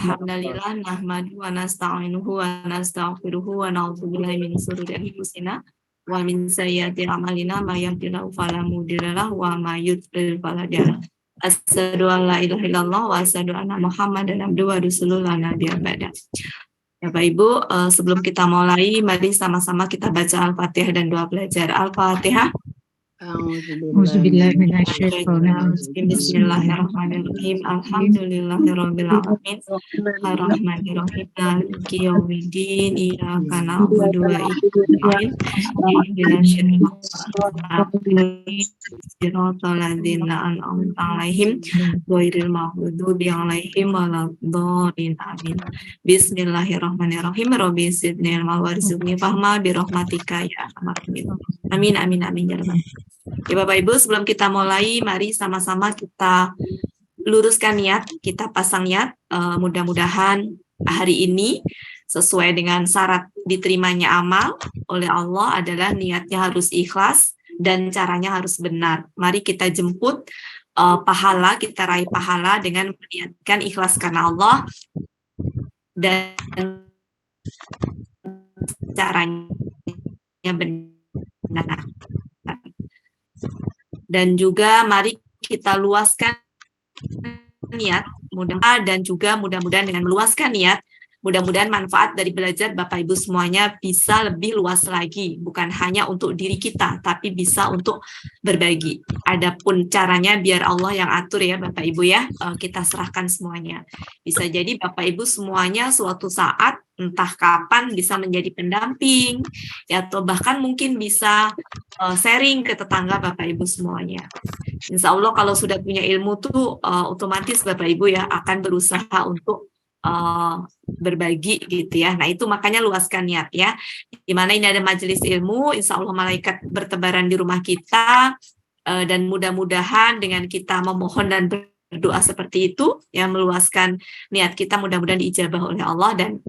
Alhamdulillah nahmadu wa nasta'inuhu wa nastaghfiruhu wa na'udzu billahi min shururi anfusina wa min sayyiati a'malina may yahdihillahu fala mudilla lahu wa may yudlil fala hadiya lahu. Asyhadu an la ilaha illallah wa asyhadu anna Muhammadan abduhu wa rasuluhu la nabiyya ba'da. Ya, Bapak Ibu, sebelum kita mulai, mari sama-sama kita baca Al-Fatihah dan doa belajar. Al-Fatihah. Auzubillahi minasyaitonir rajim. Bismillahirrahmanirrahim. Alhamdulillahirabbil alamin. Arrahmanirrahim. Maliki yaumiddin. Iyyaka na'budu wa iyyaka nasta'in. Ihdinas siratal ladzina an'amta 'alaihim ghairil maghdubi 'alaihim waladdallin. Amin. Bismillahirrahmanirrahim. Rabbi zidni ilma warzuqni fahma bi rahmatika ya arhamar rahimin. Amin amin amin ya rabbal. Ya Bapak Ibu, sebelum kita mulai, mari sama-sama kita luruskan niat, kita pasang niat. Mudah-mudahan hari ini sesuai dengan syarat diterimanya amal oleh Allah adalah niatnya harus ikhlas dan caranya harus benar. Mari kita jemput pahala, kita raih pahala dengan meniatkan ikhlas karena Allah dan caranya benar. Dan juga mari kita luaskan niat, mudah-mudahan dengan meluaskan niat, mudah-mudahan manfaat dari belajar Bapak Ibu semuanya bisa lebih luas lagi, bukan hanya untuk diri kita, tapi bisa untuk berbagi. Adapun caranya biar Allah yang atur ya Bapak Ibu ya, kita serahkan semuanya. Bisa jadi Bapak Ibu semuanya suatu saat, entah kapan bisa menjadi pendamping, ya, atau bahkan mungkin bisa sharing ke tetangga Bapak Ibu semuanya. Insya Allah kalau sudah punya ilmu tuh otomatis Bapak Ibu ya akan berusaha untuk berbagi gitu ya. Nah itu makanya luaskan niat ya. Dimana ini ada majelis ilmu, insya Allah malaikat bertebaran di rumah kita dan mudah-mudahan dengan kita memohon dan berdoa seperti itu yang meluaskan niat kita mudah-mudahan diijabah oleh Allah dan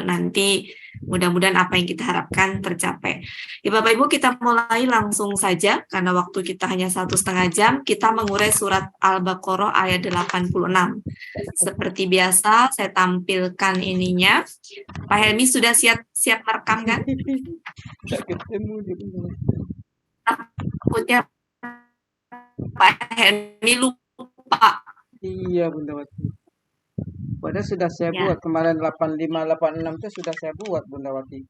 nanti mudah-mudahan apa yang kita harapkan tercapai. Ya Bapak Ibu kita mulai langsung saja karena waktu kita hanya 1,5 jam. Kita mengurai surat Al-Baqarah ayat 86. Seperti biasa saya tampilkan ininya. Pak Helmi sudah siap merekam kan? Takutnya Pak Helmi lupa. Iya Bunda Wati. Padahal sudah saya buat kemarin 8586 itu sudah saya buat Bunda Wati.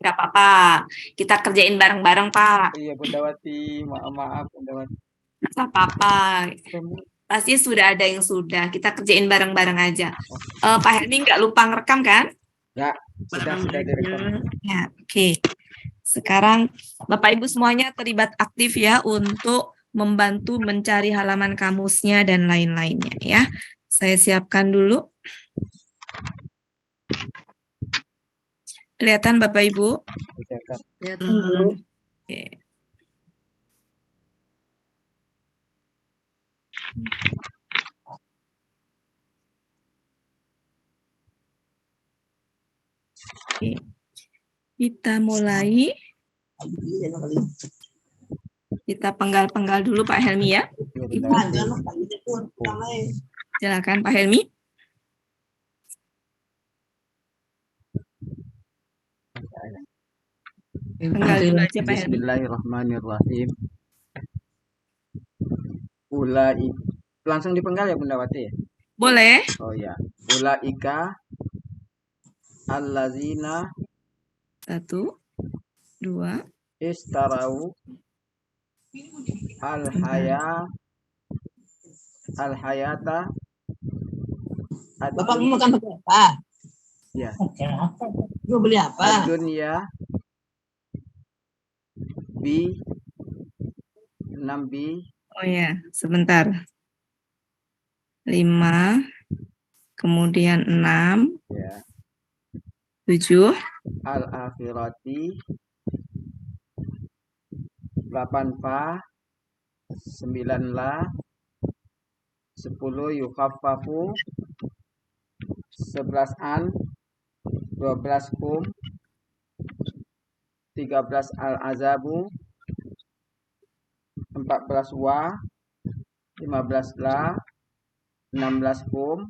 Gak apa-apa, kita kerjain bareng-bareng Pak. Iya Bunda Wati, maaf Bunda Wati. Gak apa-apa, pasti sudah ada yang sudah, kita kerjain bareng-bareng aja. Pak Helmi nggak lupa ngerekam kan? Ya, sudah direkam. Ya, oke. Sekarang Bapak Ibu semuanya terlibat aktif ya untuk membantu mencari halaman kamusnya dan lain-lainnya ya. Saya siapkan dulu. Kelihatan Bapak Ibu? Kelihatan dulu. Oke. Oke. Kita mulai. Kita penggal-penggal dulu Pak Helmi ya. Silakan Pak Helmi. Penggal dulu aja Pak Helmi. Bismillahirrahmanirrahim. Langsung dipenggal ya Bunda Wati? Boleh. Oh ya. Ulaika allazina 1, 2 istarau al-hayata. Bapak mau makan pakai apa? Ya. Mau beli apa? Dunia bi 6 bi. Oh ya, sebentar. 5, kemudian 6, ya. 7, Al-akhirati 8 fa 9 la 10 yukhaffafu 11 an 12 kum 13 al-azabu 14 wa 15 la 16 kum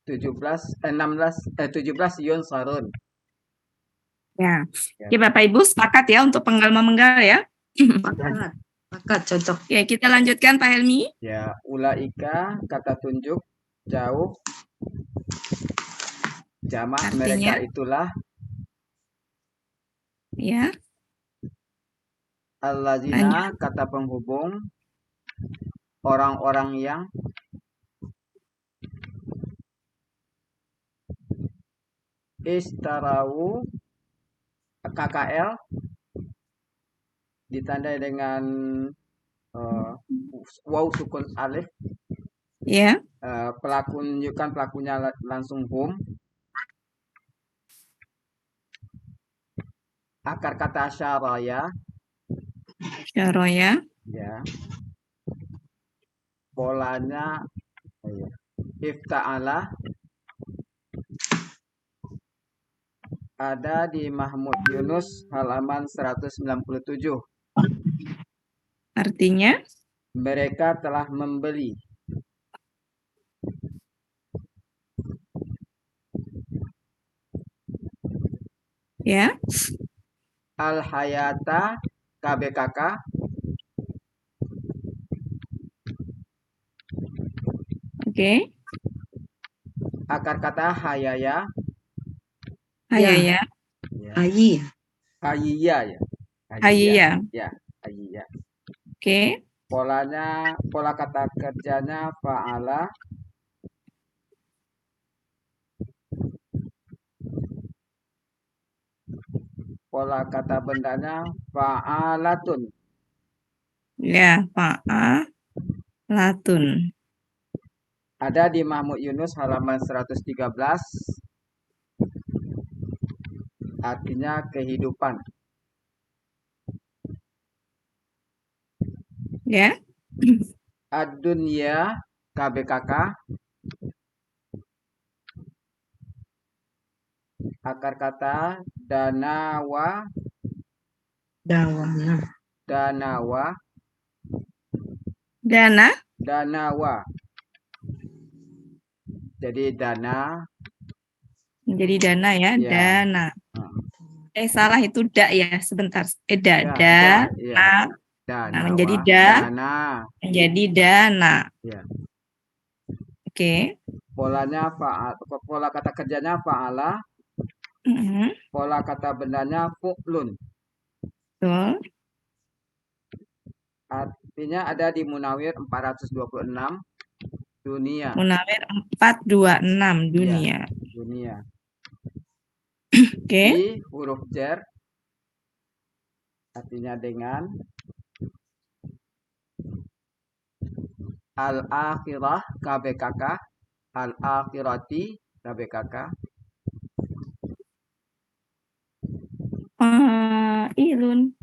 17 yunsarun. Ya. Ya. Oke, Bapak Ibu sepakat ya untuk penggal memenggal ya. Sepakat. Sepakat, cocok. Ya, kita lanjutkan Pak Helmi. Ya, ulaika kata tunjuk jauh jamak Artinya? mereka itulah Ya. allazina kata penghubung orang-orang yang istarau KKL ditandai dengan waw sukun alif. Ya. Pelakunya langsung hum. Akar kata syaraya. Syaraya. Ya. Polanya ifta'ala. Ada di Mahmud Yunus halaman 197. Artinya? Mereka telah membeli. Ya. Al-Hayata KBKK. Oke. Akar kata hayaya. Hayaya. Ayi. Hayya ya. Hayya. Ya, hayya. Oke. Pola kata kerjanya fa'ala. Pola kata bendanya fa'alatun. Ya, fa'alatun. Ada di Mahmud Yunus halaman 113. Artinya kehidupan. Ya. Ad-dunya KBKK. Akar kata danawa. Dawana. Danawa. Danawa. Jadi dana. Menjadi dana ya, Ya. dana. Salah itu ya, sebentar. Ya. Nah, menjadi dana. Menjadi dana. Ya. Oke. Pola kata kerjanya fa'ala. Pola kata bendanya fu'lun. Betul. Artinya ada di Munawir 426 dunia. Munawir 426 dunia. Ya, dunia. Oke. Di huruf jar artinya dengan al-akhirah KBKK, al-akhirati KBKK. Ilun.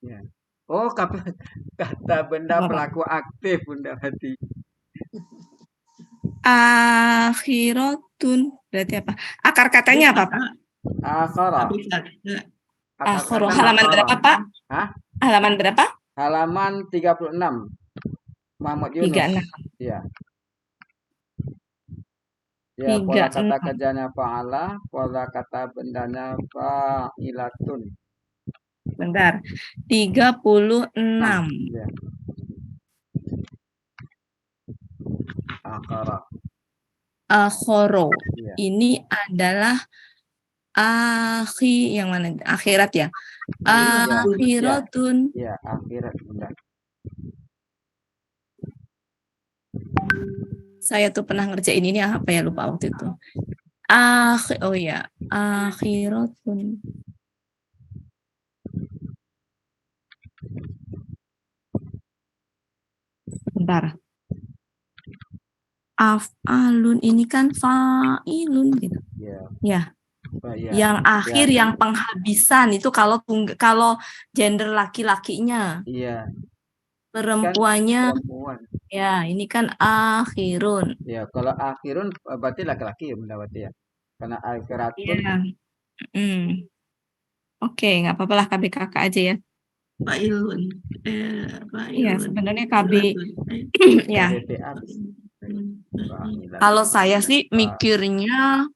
Ya. Oh, kata benda pelaku aktif Bunda Hati. Akhiratun berarti apa? Akar katanya apa, Pak? Akhara. Akhara. Halaman berapa, Pak? Hah? Halaman berapa? Halaman 36. Muhammad Yunus. 36. Iya. Ya, pola kata kerjanya fa'ala, pola kata bendanya fa'ilatun. Bentar. 36. Ya. Akhara. Ya. Ini adalah yang mana? Akhirat ya. Akhiratun. Ya, akhirat Bunda. Saya tuh pernah ngerjain ini apa ya, lupa waktu itu. Oh ya, akhiratun. Bentar. Af'alun ini kan fa'ilun gitu. Ya. Yang akhir yang penghabisan itu kalau gender laki-lakinya. Iya. Perempuannya. Kan perempuan. Ya, ini kan akhirun. Ya, kalau akhirun berarti laki-laki ya Bunda berarti ya. Karena akhiratun. Iya. Oke, nggak apa-apa lah KBKK aja ya. Fa'ilun. Iya, sebenarnya KB. Ya. Fa'ilatun. Kalau saya sih mikirnya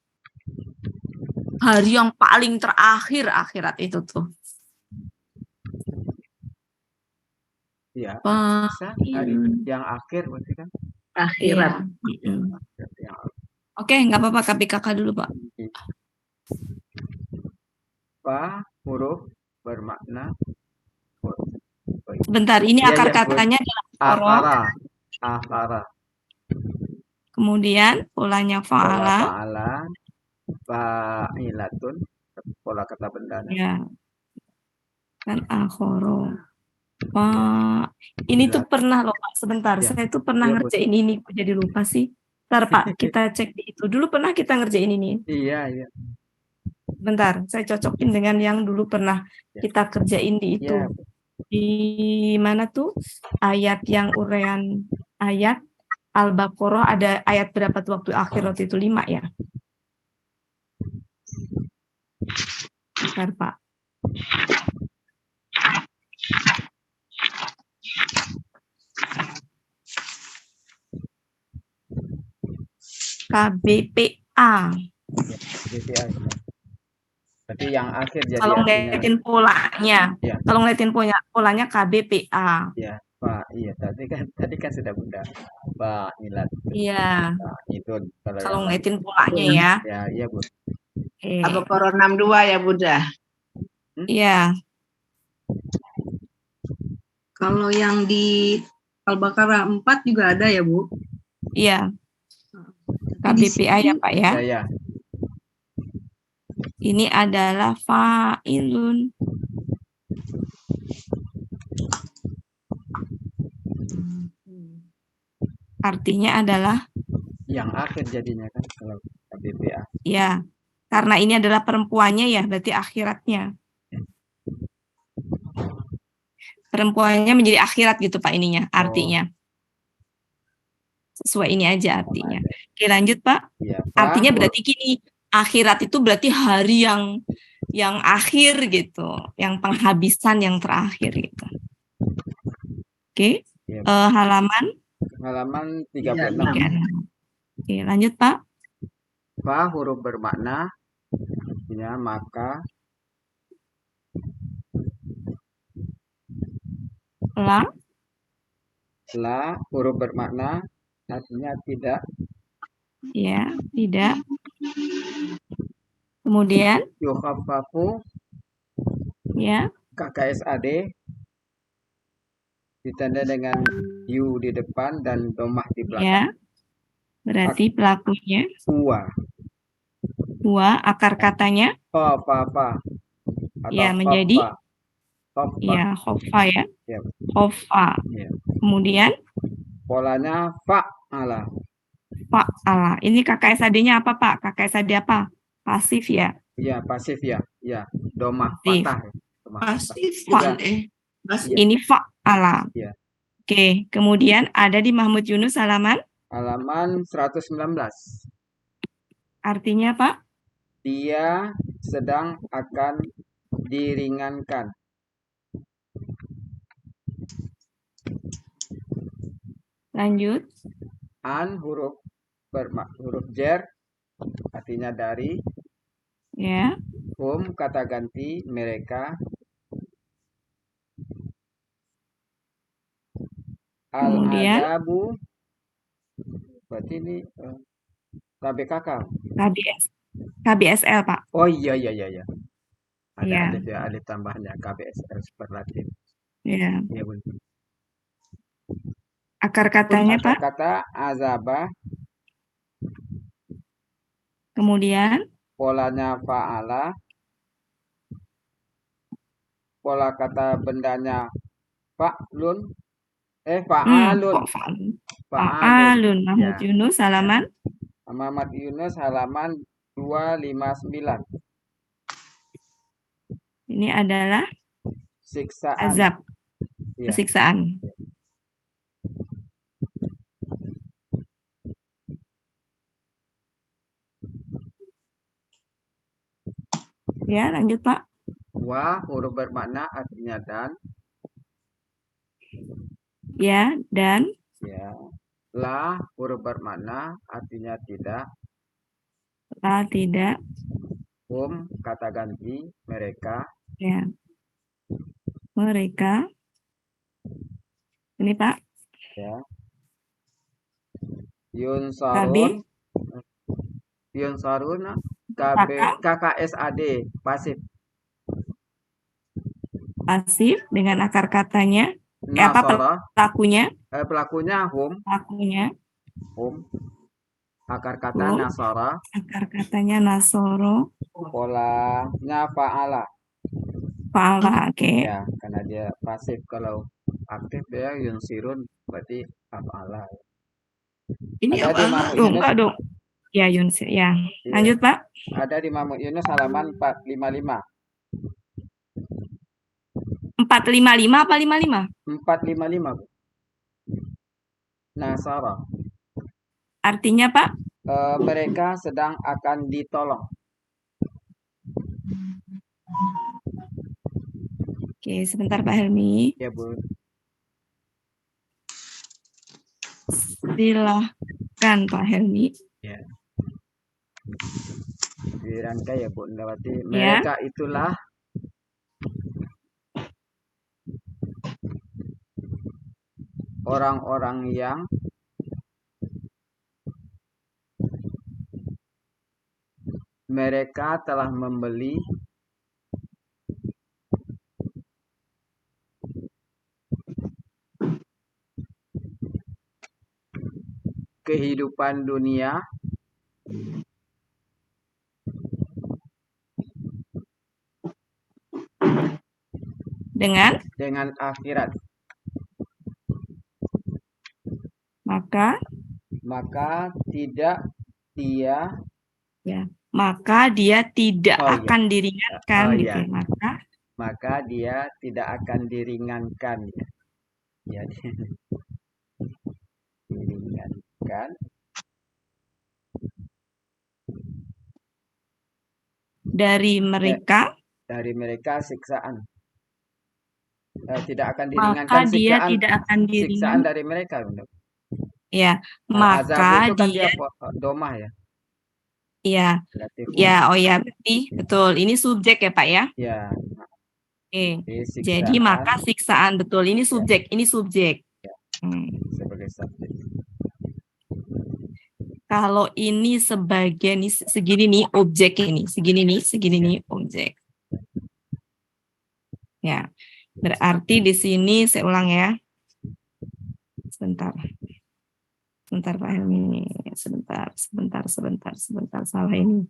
hari yang paling terakhir akhirat itu tuh. Ya, Pak. bisa hari yang akhir berarti kan. Akhirat. Iya. Yang Oke, nggak apa-apa. Tapi kakak dulu, Pak. Fa huruf bermakna Sebentar, ini Iya, akar iya, katanya adalah koro. akara. Kemudian polanya Pola fa'ala. fa'ala, fa'ilatun, pola kata bendanya. Ya. Kan akhoro. Pak, ini tuh pernah loh, Pak. Sebentar, Ya. saya tuh pernah Iya, Bu. ngerjain ini. Kok jadi lupa sih? Bentar, Pak. Kita cek di itu. Dulu pernah kita ngerjain ini. Iya, iya. Bentar, saya cocokin dengan yang dulu pernah Ya. kita kerjain di itu. Iya. Di mana tuh ayat yang urean ayat Al-Baqarah ada ayat berapa tuh waktu akhir waktu itu 5 ya? Bentar, Pak. KBPA. BPA. Berarti yang akhir jadi Kalau artinya. ngeliatin polanya, Ya. kalau ngeliatin polanya KBPA. Ya, Pak. Iya, tadi kan sudah Bunda. Fa'ilat. Iya. Itu Kalau ngeliatin polanya ya. Ya, iya, Bu. Oke. Al-Baqarah 62 ya Bunda. Iya. Kalau yang di Al-Baqarah 4 juga ada ya Bu? Iya. Tapi di KBPA ya Pak ya. Ya, ya. Ini adalah fa'ilun. Artinya adalah Yang akhir jadinya kan kalau BPA. ya. Karena ini adalah perempuannya ya, berarti akhiratnya. Perempuannya menjadi akhirat gitu Pak ininya, artinya. Sesuai ini aja artinya. Oke, lanjut Pak. Ya, Artinya berarti gini, akhirat itu berarti hari yang akhir gitu, yang penghabisan yang terakhir gitu. Oke. Ya. Halaman 36. Oke, lanjut Pak. Fa huruf bermakna ya, maka la huruf bermakna artinya tidak. Ya, tidak. Kemudian Yukhaffafu ya, KKSAD ditanda dengan yu di depan dan domah di belakang. ya. Berarti pelakunya huwa, akar katanya fa. ya menjadi ya khofa ya. Ya. Khofa. Ya. Kemudian polanya fa'ala. Fa'ala. Ini KKSAD-nya apa Pak? KKSAD apa? Pasif ya? Iya, pasif ya. Ya, domah Pasif. patah. Pasif Ya. Ini fa'ala. Ya. Oke, kemudian ada di Mahmud Yunus halaman 119. Artinya Pak? Dia sedang akan diringankan. Lanjut. An huruf jer artinya dari. Ya. Kata ganti mereka. Kemudian Al-adabu berarti ini KBKK. KBSL Pak. Oh iya. Ada Iya. alif tambahnya KBSL superlatif. Iya. Iya, Bu. Akar katanya Pak. Kata azabah. Kemudian polanya fa'ala. Pola kata bendanya fa'lun. Fa'alun. Fa'alun. Mahmud Yunus halaman. Muhammad Yunus halaman 259. Ini adalah siksaan. Azab. Ya. Siksaan. Ya, lanjut Pak. Wa huruf bermakna artinya dan. Ya, dan. Ya. La huruf bermakna artinya tidak. La tidak. Hum kata ganti mereka. Ya. Mereka. Ini Pak. Ya. KB. Yunsarun. Yunsarun Kakak. KKSAD pasif. Pasif dengan akar katanya. Apa Nasara pelakunya? pelakunya hum. Pelakunya. Hum. Akar kata Hum. nasara. Akar katanya nasoro. Polanya fa'ala. Fa'ala. Oke. Ya, karena dia pasif. Kalau aktif dia yunsirun berarti af'ala. Ini Ada di Mahmud dong, Yunus. Pak dong. Ya, Yunus. Ya. Iya. Lanjut, Pak. Ada di Mahmud Yunus halaman 455. 455 apa 55? 455. Bu. Nasara. Artinya, Pak? Mereka sedang akan ditolong. Oke, sebentar Pak Helmi. Ya, Bu. Silahkan Pak Helmi. Ya. Dirangkai ya, Bu. Berarti Ya. mereka itulah orang-orang yang mereka telah membeli kehidupan dunia dengan akhirat. Maka tidak dia maka dia tidak akan diringankan gitu ya. Maka dia tidak akan diringankan ya. Diringankan dari mereka siksaan. Tidak akan diringankan maka dia tidak akan siksaan dari mereka. Ya, Azab maka itu kan dia domah ya. Iya. Ya, oh ya, berarti betul. Ini subjek ya, Pak ya? Ya. Oke. Jadi maka siksaan, betul. Ini subjek, ini subjek. Ya. Sebagai subjek. Kalau ini sebagai nih, segini nih objek ini, segini nih objek. Ya. Berarti di sini saya ulang ya. Sebentar Pak Helmi. Sebentar. Salah ini.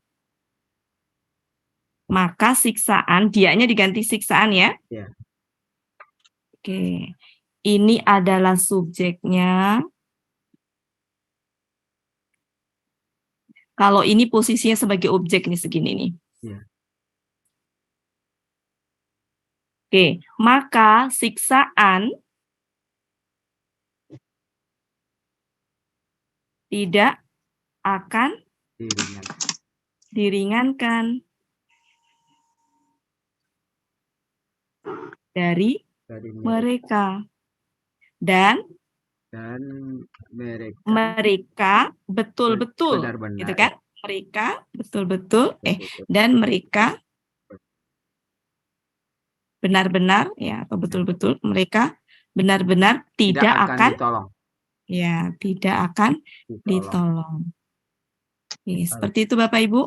Maka siksaan, dianya diganti siksaan ya. Ya. Oke. Ini adalah subjeknya. Kalau ini posisinya sebagai objek nih segini nih. Ya. Oke, maka siksaan tidak akan diringankan dari mereka. Dan mereka betul-betul gitu kan? Mereka betul-betul dan mereka benar-benar ya atau betul-betul mereka benar-benar tidak akan ditolong. Ya, tidak akan ditolong. Oke, seperti itu Bapak Ibu.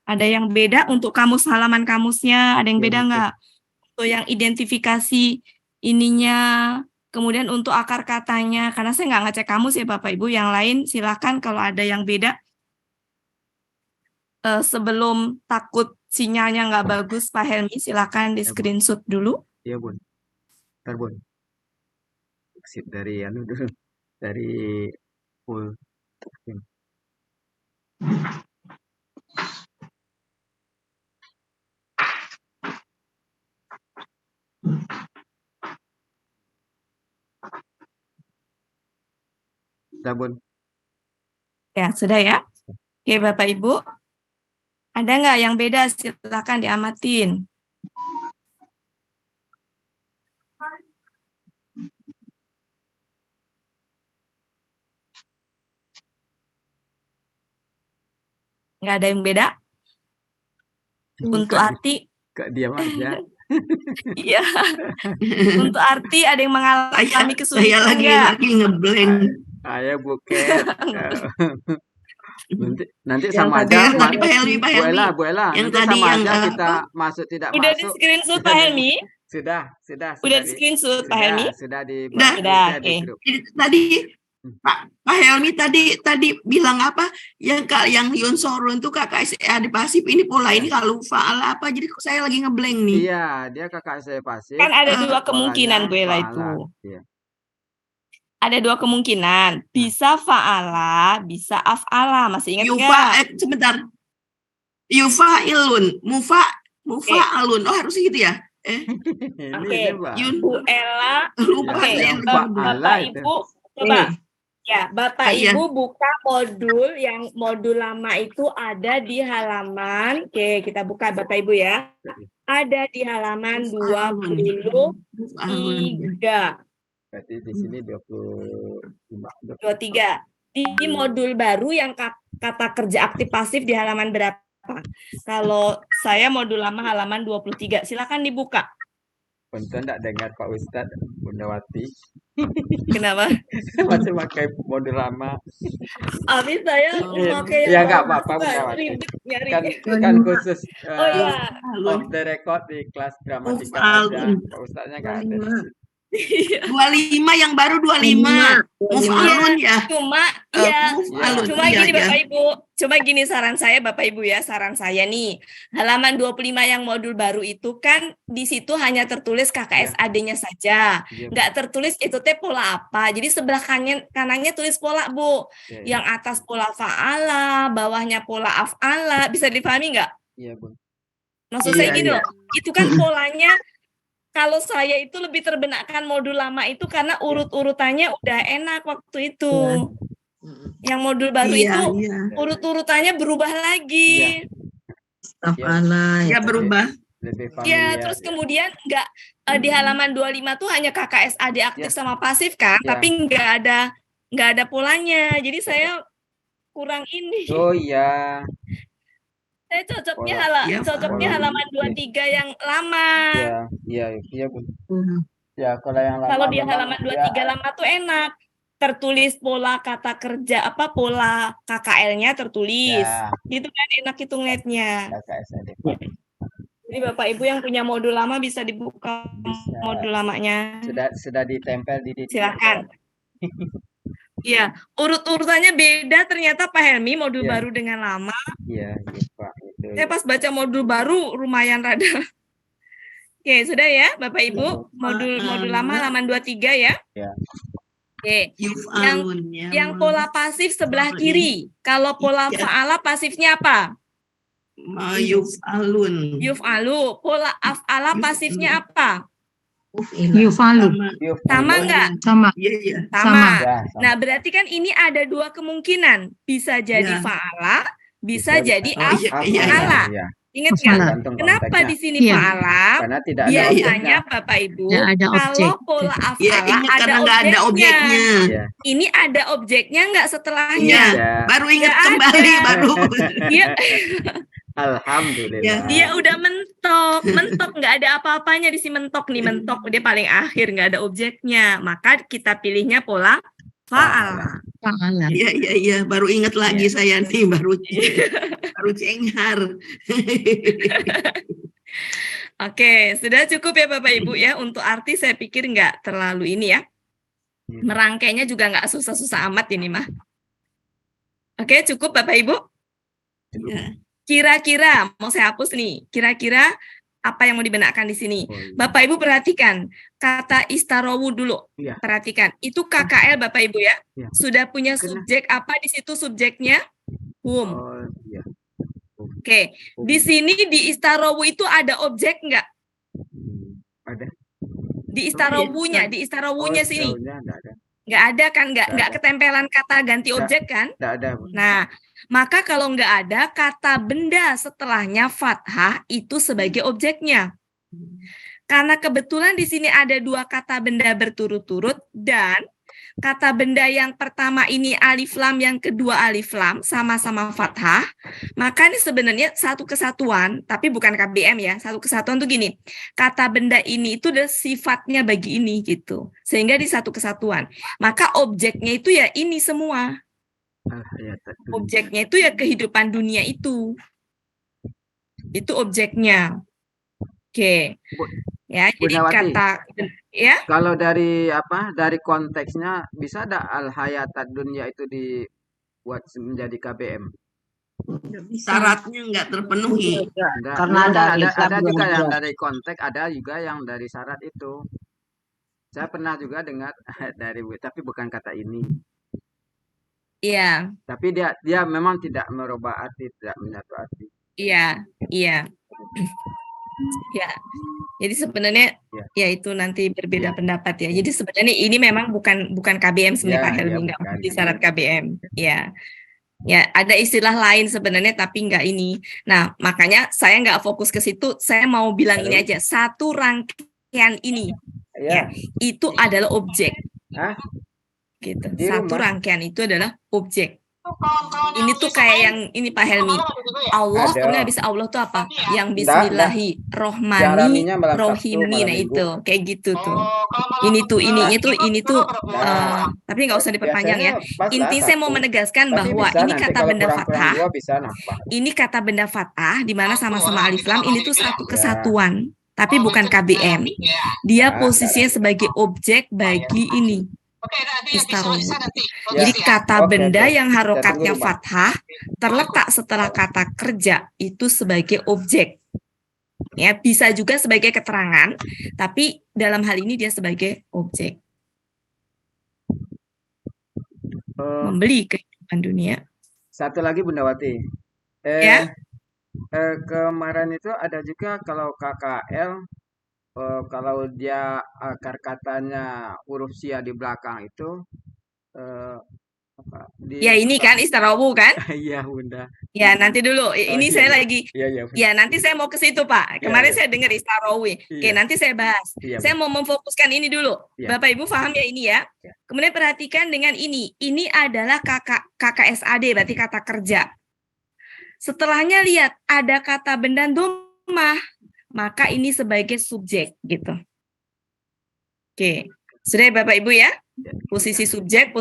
Ada yang beda untuk kamus halaman kamusnya? Ada yang beda nggak? Untuk yang identifikasi ininya, kemudian untuk akar katanya. Karena saya nggak ngecek kamus ya Bapak Ibu. Yang lain silakan kalau ada yang beda. Sebelum takut sinyalnya nggak bagus Pak Helmi, silakan di screenshot dulu. Iya Bun. Ntar Bun. Exit dari dulu. Dari full. Sudah Bun. Ya, sudah ya. Oke Bapak Ibu. Ada nggak yang beda? Silakan diamatin. Nggak ada yang beda? Untuk arti, Kak diam aja. iya. Untuk arti ada yang mengalami Saya kesulitan nggak? lagi ngeblank. Ayo buket. Nanti Yang sama tadi aja. yang tadi Pak Helmi, Bu Ella, Bu Ella. Yang Nanti tadi sama yang, aja apa? kita masuk tidak Udah di masuk. screenshot Pak Helmi? Sudah Udah di screenshot Pak Helmi? Sudah di Sudah, share di oke. grup. Tadi Pak Helmi tadi bilang apa? Yang Yonsoro itu kakak adik pasif ini pola ini kalau faala apa? Jadi saya lagi ngeblank nih. Iya, dia kakak saya pasif. Kan ada dua polanya kemungkinan Bu Ella faala. itu. Iya. Ada dua kemungkinan. Bisa fa'ala, bisa af'ala. Masih ingat Yufa, nggak? sebentar. Yufa ilun, mufa alun. Oh harus gitu ya? Oke. Pak. Bu Ella. Lupa Oke, saya. yang Bapak fa'ala itu. Ibu coba. Ya, Bapak Iya. Ibu buka modul yang modul lama itu ada di halaman. Oke, kita buka Bapak Ibu ya. Ada di halaman 23. Berarti di sini 25. 23. Di modul baru yang kata kerja aktif pasif di halaman berapa? Kalau saya modul lama halaman 23. Silakan dibuka. Punten enggak dengar Pak Ustadz Bundawati. Kenapa? Masih pakai modul lama. Habis saya memakai Ya yang enggak baru, apa-apa Pak. Bundawati. Ribet nyari. Kan khusus Oh iya. off the record di kelas gramatika aja. Pak Ustadznya enggak ada. 25 yang baru 25. Muf'alun ya. Cuma ya, Muf'alun. cuma Iya, gini iya. Bapak Ibu, cuma gini saran saya Bapak Ibu ya, saran saya nih. Halaman 25 yang modul baru itu kan di situ hanya tertulis KKSAD-nya saja. Iya, Nggak tertulis itu teh pola apa. Jadi sebelah kanannya tulis pola, Bu. iya. Yang atas pola fa'ala, bawahnya pola af'ala. Bisa dipahami nggak? Iya, Bun. Maksud saya Iya, gini iya. loh, itu kan polanya kalau saya itu lebih terbenakkan modul lama itu karena urut-urutannya udah enak waktu itu. Yang modul baru itu urut-urutannya berubah lagi. Ya berubah. Lebih Ya, familiar. terus kemudian nggak di halaman 25 tuh hanya KKSAD aktif sama pasif kan, Ya. tapi nggak ada polanya. Jadi saya kurang ini. Oh iya. Saya cocoknya Pola. halaman 23 yang lama. Iya, Bun. Ya, kalau yang lama Kalau di memang, halaman 23 lama tuh enak. Tertulis pola kata kerja pola KKL-nya tertulis. Ya. Itu kan enak itu ngeliatnya. KKSAD. Jadi Bapak Ibu yang punya modul lama bisa dibuka Bisa. modul lamanya. Sudah ditempel di Silakan. Iya, urut-urutannya beda ternyata Pak Helmi modul Iya. baru dengan lama. Iya, Pak. Itu. Saya pas baca modul baru lumayan rada. Oke, sudah ya Bapak Ibu. Modul lama halaman 23 ya. Ya. Oke. Yuf'alun ya. Yang pola pasif sebelah kiri. Kalau pola fa'ala pasifnya apa? Yuf'alun. Yuf'alu. Pola af'ala pasifnya apa? Yufalu. Sama nggak? Sama. Iya. Sama. Ya, Nah, berarti kan ini ada dua kemungkinan. Bisa jadi Ya. fa'ala, bisa jadi iya. af'ala. Iya. Ingat nggak? Tergantung Kenapa konteksnya. di sini Iya. fa'ala? Karena tidak ada Biasanya Bapak Ibu, Nggak ada kalau objek. pola Ya, af'ala ingat karena nggak ada objeknya. objeknya. Iya. Ini ada objeknya nggak setelahnya? Iya. Baru ingat Nggak kembali ada. baru. Dia Alhamdulillah. dia udah mentok nggak ada apa-apanya di si mentok nih, mentok dia paling akhir nggak ada objeknya, maka kita pilihnya pola fa'ala. Fa'ala. Iya, baru ingat lagi saya nih, baru cenghar. Oke, sudah cukup ya Bapak Ibu ya untuk arti saya pikir nggak terlalu ini ya, merangkainya juga nggak susah-susah amat ini mah. Oke, cukup Bapak Ibu. Ya. Kira-kira mau saya hapus nih. Kira-kira apa yang mau dibenarkan di sini? Oh, iya. Bapak Ibu perhatikan kata istarowu dulu. Iya. Perhatikan. Itu KKL Bapak Ibu ya. Iya. Sudah punya Kena. subjek apa di situ subjeknya? Hum. Oh, iya. Oke. Di sini di istarowu itu ada objek nggak? Ada. Di istarowunya, di istarowunya sini. Jauhnya enggak ada. Nggak ada kan? Nggak Nggak ada. ketempelan kata ganti Nggak. objek kan? Enggak ada. Nah, maka kalau nggak ada kata benda setelahnya fathah itu sebagai objeknya. Karena kebetulan di sini ada dua kata benda berturut-turut dan kata benda yang pertama ini alif lam, yang kedua alif lam, sama-sama fathah, maka ini sebenarnya satu kesatuan, tapi bukan KBM ya. Satu kesatuan tuh gini, kata benda ini itu ada sifatnya bagi ini gitu, sehingga di satu kesatuan. Maka objeknya itu ya ini semua. Objeknya itu ya kehidupan dunia itu objeknya. Oke. Ya, jadi Bundawati, kata ya. kalau dari konteksnya bisa ada al-hayatat dunia itu dibuat menjadi KBM? Syaratnya nggak terpenuhi. Enggak. Karena Iya, ada ada Islam juga belum yang ada. dari konteks, ada juga yang dari syarat itu. Saya pernah juga dengar dari, tapi bukan kata ini. Iya, Tapi dia memang tidak merubah arti, tidak menyatu arti. iya. Ya. Jadi sebenarnya Ya. ya itu nanti berbeda Iya. pendapat ya. Jadi sebenarnya ini memang bukan KBM sebenarnya Iya, Pak Helmi, iya, nggak bukan. di syarat KBM. Ya. Ya, ada istilah lain sebenarnya tapi nggak ini. Nah, makanya saya nggak fokus ke situ. Saya mau bilang ini aja. Satu rangkaian ini Iya. itu adalah objek. Hah? Gitu. Di Satu rumah? rangkaian itu adalah objek. Ini tuh kayak yang ini Pak Helmi. Allah, Ada. kemudian habis Allah tuh apa? Yang Enggak. Bismillahi Yang Rohmani raminya malam Sabtu, Rohimi. malam Nah Minggu. itu kayak gitu tuh. Ini tuh tapi nggak usah diperpanjang ya. Biasanya pas lah Inti saya mau satu. menegaskan Tapi bahwa bisa ini nanti kata kalau benda kurang-kurang fathah. dua bisa nambah. Ini kata benda fathah di mana sama-sama alif lam. Ini tuh satu Ya. kesatuan, tapi bukan KBM. Dia Ya, posisinya sebagai objek bagi ini. Istaroh. Jadi kata Oke, benda oke. yang harokatnya Kita tunggu, Bang. fathah terletak setelah kata kerja itu sebagai objek. Ya, bisa juga sebagai keterangan, tapi dalam hal ini dia sebagai objek. Membeli kehidupan dunia. Satu lagi Bundawati. Ya. Kemarin itu ada juga kalau KKL, kalau dia akar katanya huruf sia di belakang itu, Ya ini kan istarawu kan? Iya Bunda. Ya nanti dulu. Ini iya, saya iya. lagi. Iya. Ya nanti saya mau ke situ Pak. Kemarin Iya. saya dengar istarawi. Oke, Iya. nanti saya bahas. Iya, Saya mau memfokuskan ini dulu. Iya. Bapak Ibu paham ya ini ya? Iya. Kemudian perhatikan dengan ini. Ini adalah KKSAD, berarti kata kerja. Setelahnya lihat ada kata benda domah, maka ini sebagai subjek gitu. Oke. Sudah ya, Bapak Ibu ya? Posisi subjek,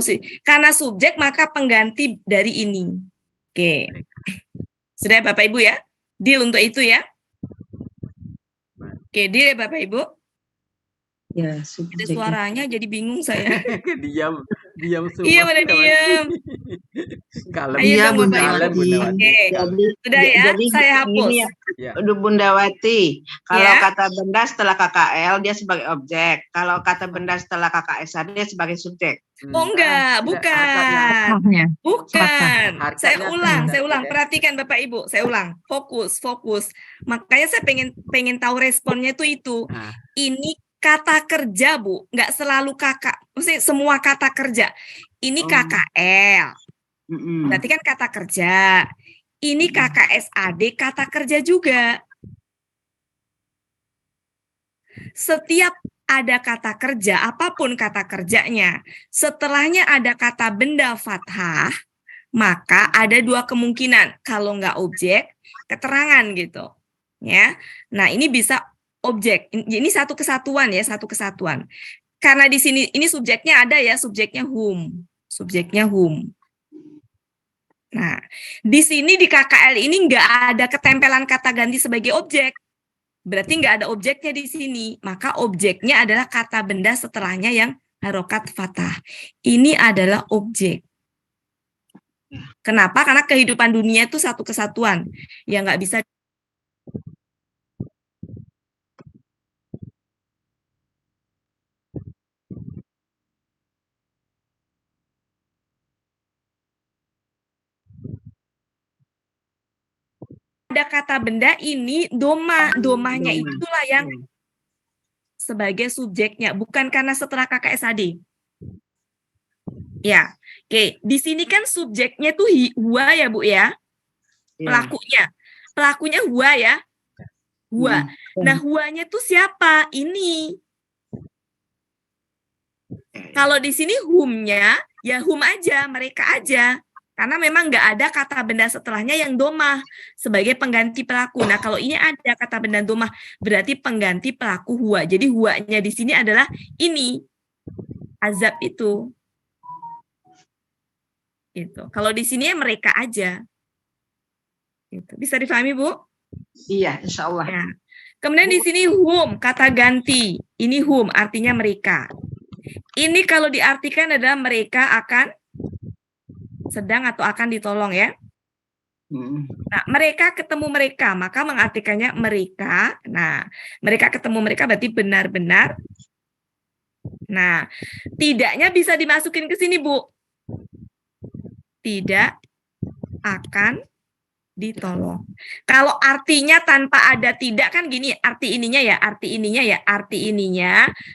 karena subjek maka pengganti dari ini. Oke. Sudah ya, Bapak Ibu ya? Deal untuk itu ya? Oke, deal ya Bapak Ibu? Ya, Ada subjek. suaranya jadi bingung saya. diam semua. Iya, udah diam. Kalem. Ayo Iya, dong, Bapak Ibu. Kalem, Bundawati. Oke. Sudah ya, saya hapus. Ini Ya. Bundawati, kalau Ya. kata benda setelah KKL dia sebagai objek, kalau kata benda setelah KKSAD dia sebagai subjek. Oh enggak, bukan. Bukan. Harkatnya Saya ulang. tidak. Perhatikan Bapak Ibu, saya ulang. Fokus. Makanya saya pengen tahu responnya itu. Nah. Ini kata kerja, Bu. Enggak selalu kakak. Maksudnya semua kata kerja. Ini KKL. Berarti kan kata kerja. Ini KKSAD, kata kerja juga. Setiap ada kata kerja, apapun kata kerjanya, setelahnya ada kata benda fathah, maka ada dua kemungkinan. Kalau nggak objek, keterangan gitu. Ya. Nah, ini bisa objek. Ini satu kesatuan ya, satu kesatuan. Karena di sini ini subjeknya ada ya, subjeknya whom. Nah, di sini di KKL ini nggak ada ketempelan kata ganti sebagai objek. Berarti nggak ada objeknya di sini. Maka objeknya adalah kata benda setelahnya yang harokat fathah. Ini adalah objek. Kenapa? Karena kehidupan dunia itu satu kesatuan. Yang nggak bisa ada kata benda ini domahnya itulah yang sebagai subjeknya, bukan karena setelah KKSAD. Ya, oke. Di sini kan subjeknya tuh huwa ya Bu ya, pelakunya huwa ya, huwa. Nah huwanya tuh siapa? Ini Kalau di sini whom-nya, ya whom aja, mereka aja. Karena memang nggak ada kata benda setelahnya yang domah sebagai pengganti pelaku. Nah, kalau ini ada kata benda domah, berarti pengganti pelaku huwa. Jadi huwanya di sini adalah ini, azab itu. Gitu. Kalau di sini ya mereka aja. Gitu. Bisa difahami, Bu? Iya, insya Allah. Ya. Kemudian di sini whom, kata ganti. Ini whom, artinya mereka. Ini kalau diartikan adalah mereka akan sedang atau akan ditolong ya. Nah, mereka ketemu mereka, maka mengartikannya mereka. Nah, mereka ketemu mereka berarti benar-benar. Nah, tidaknya bisa dimasukin ke sini, Bu. Tidak akan ditolong. Kalau artinya tanpa ada tidak kan gini, arti ininya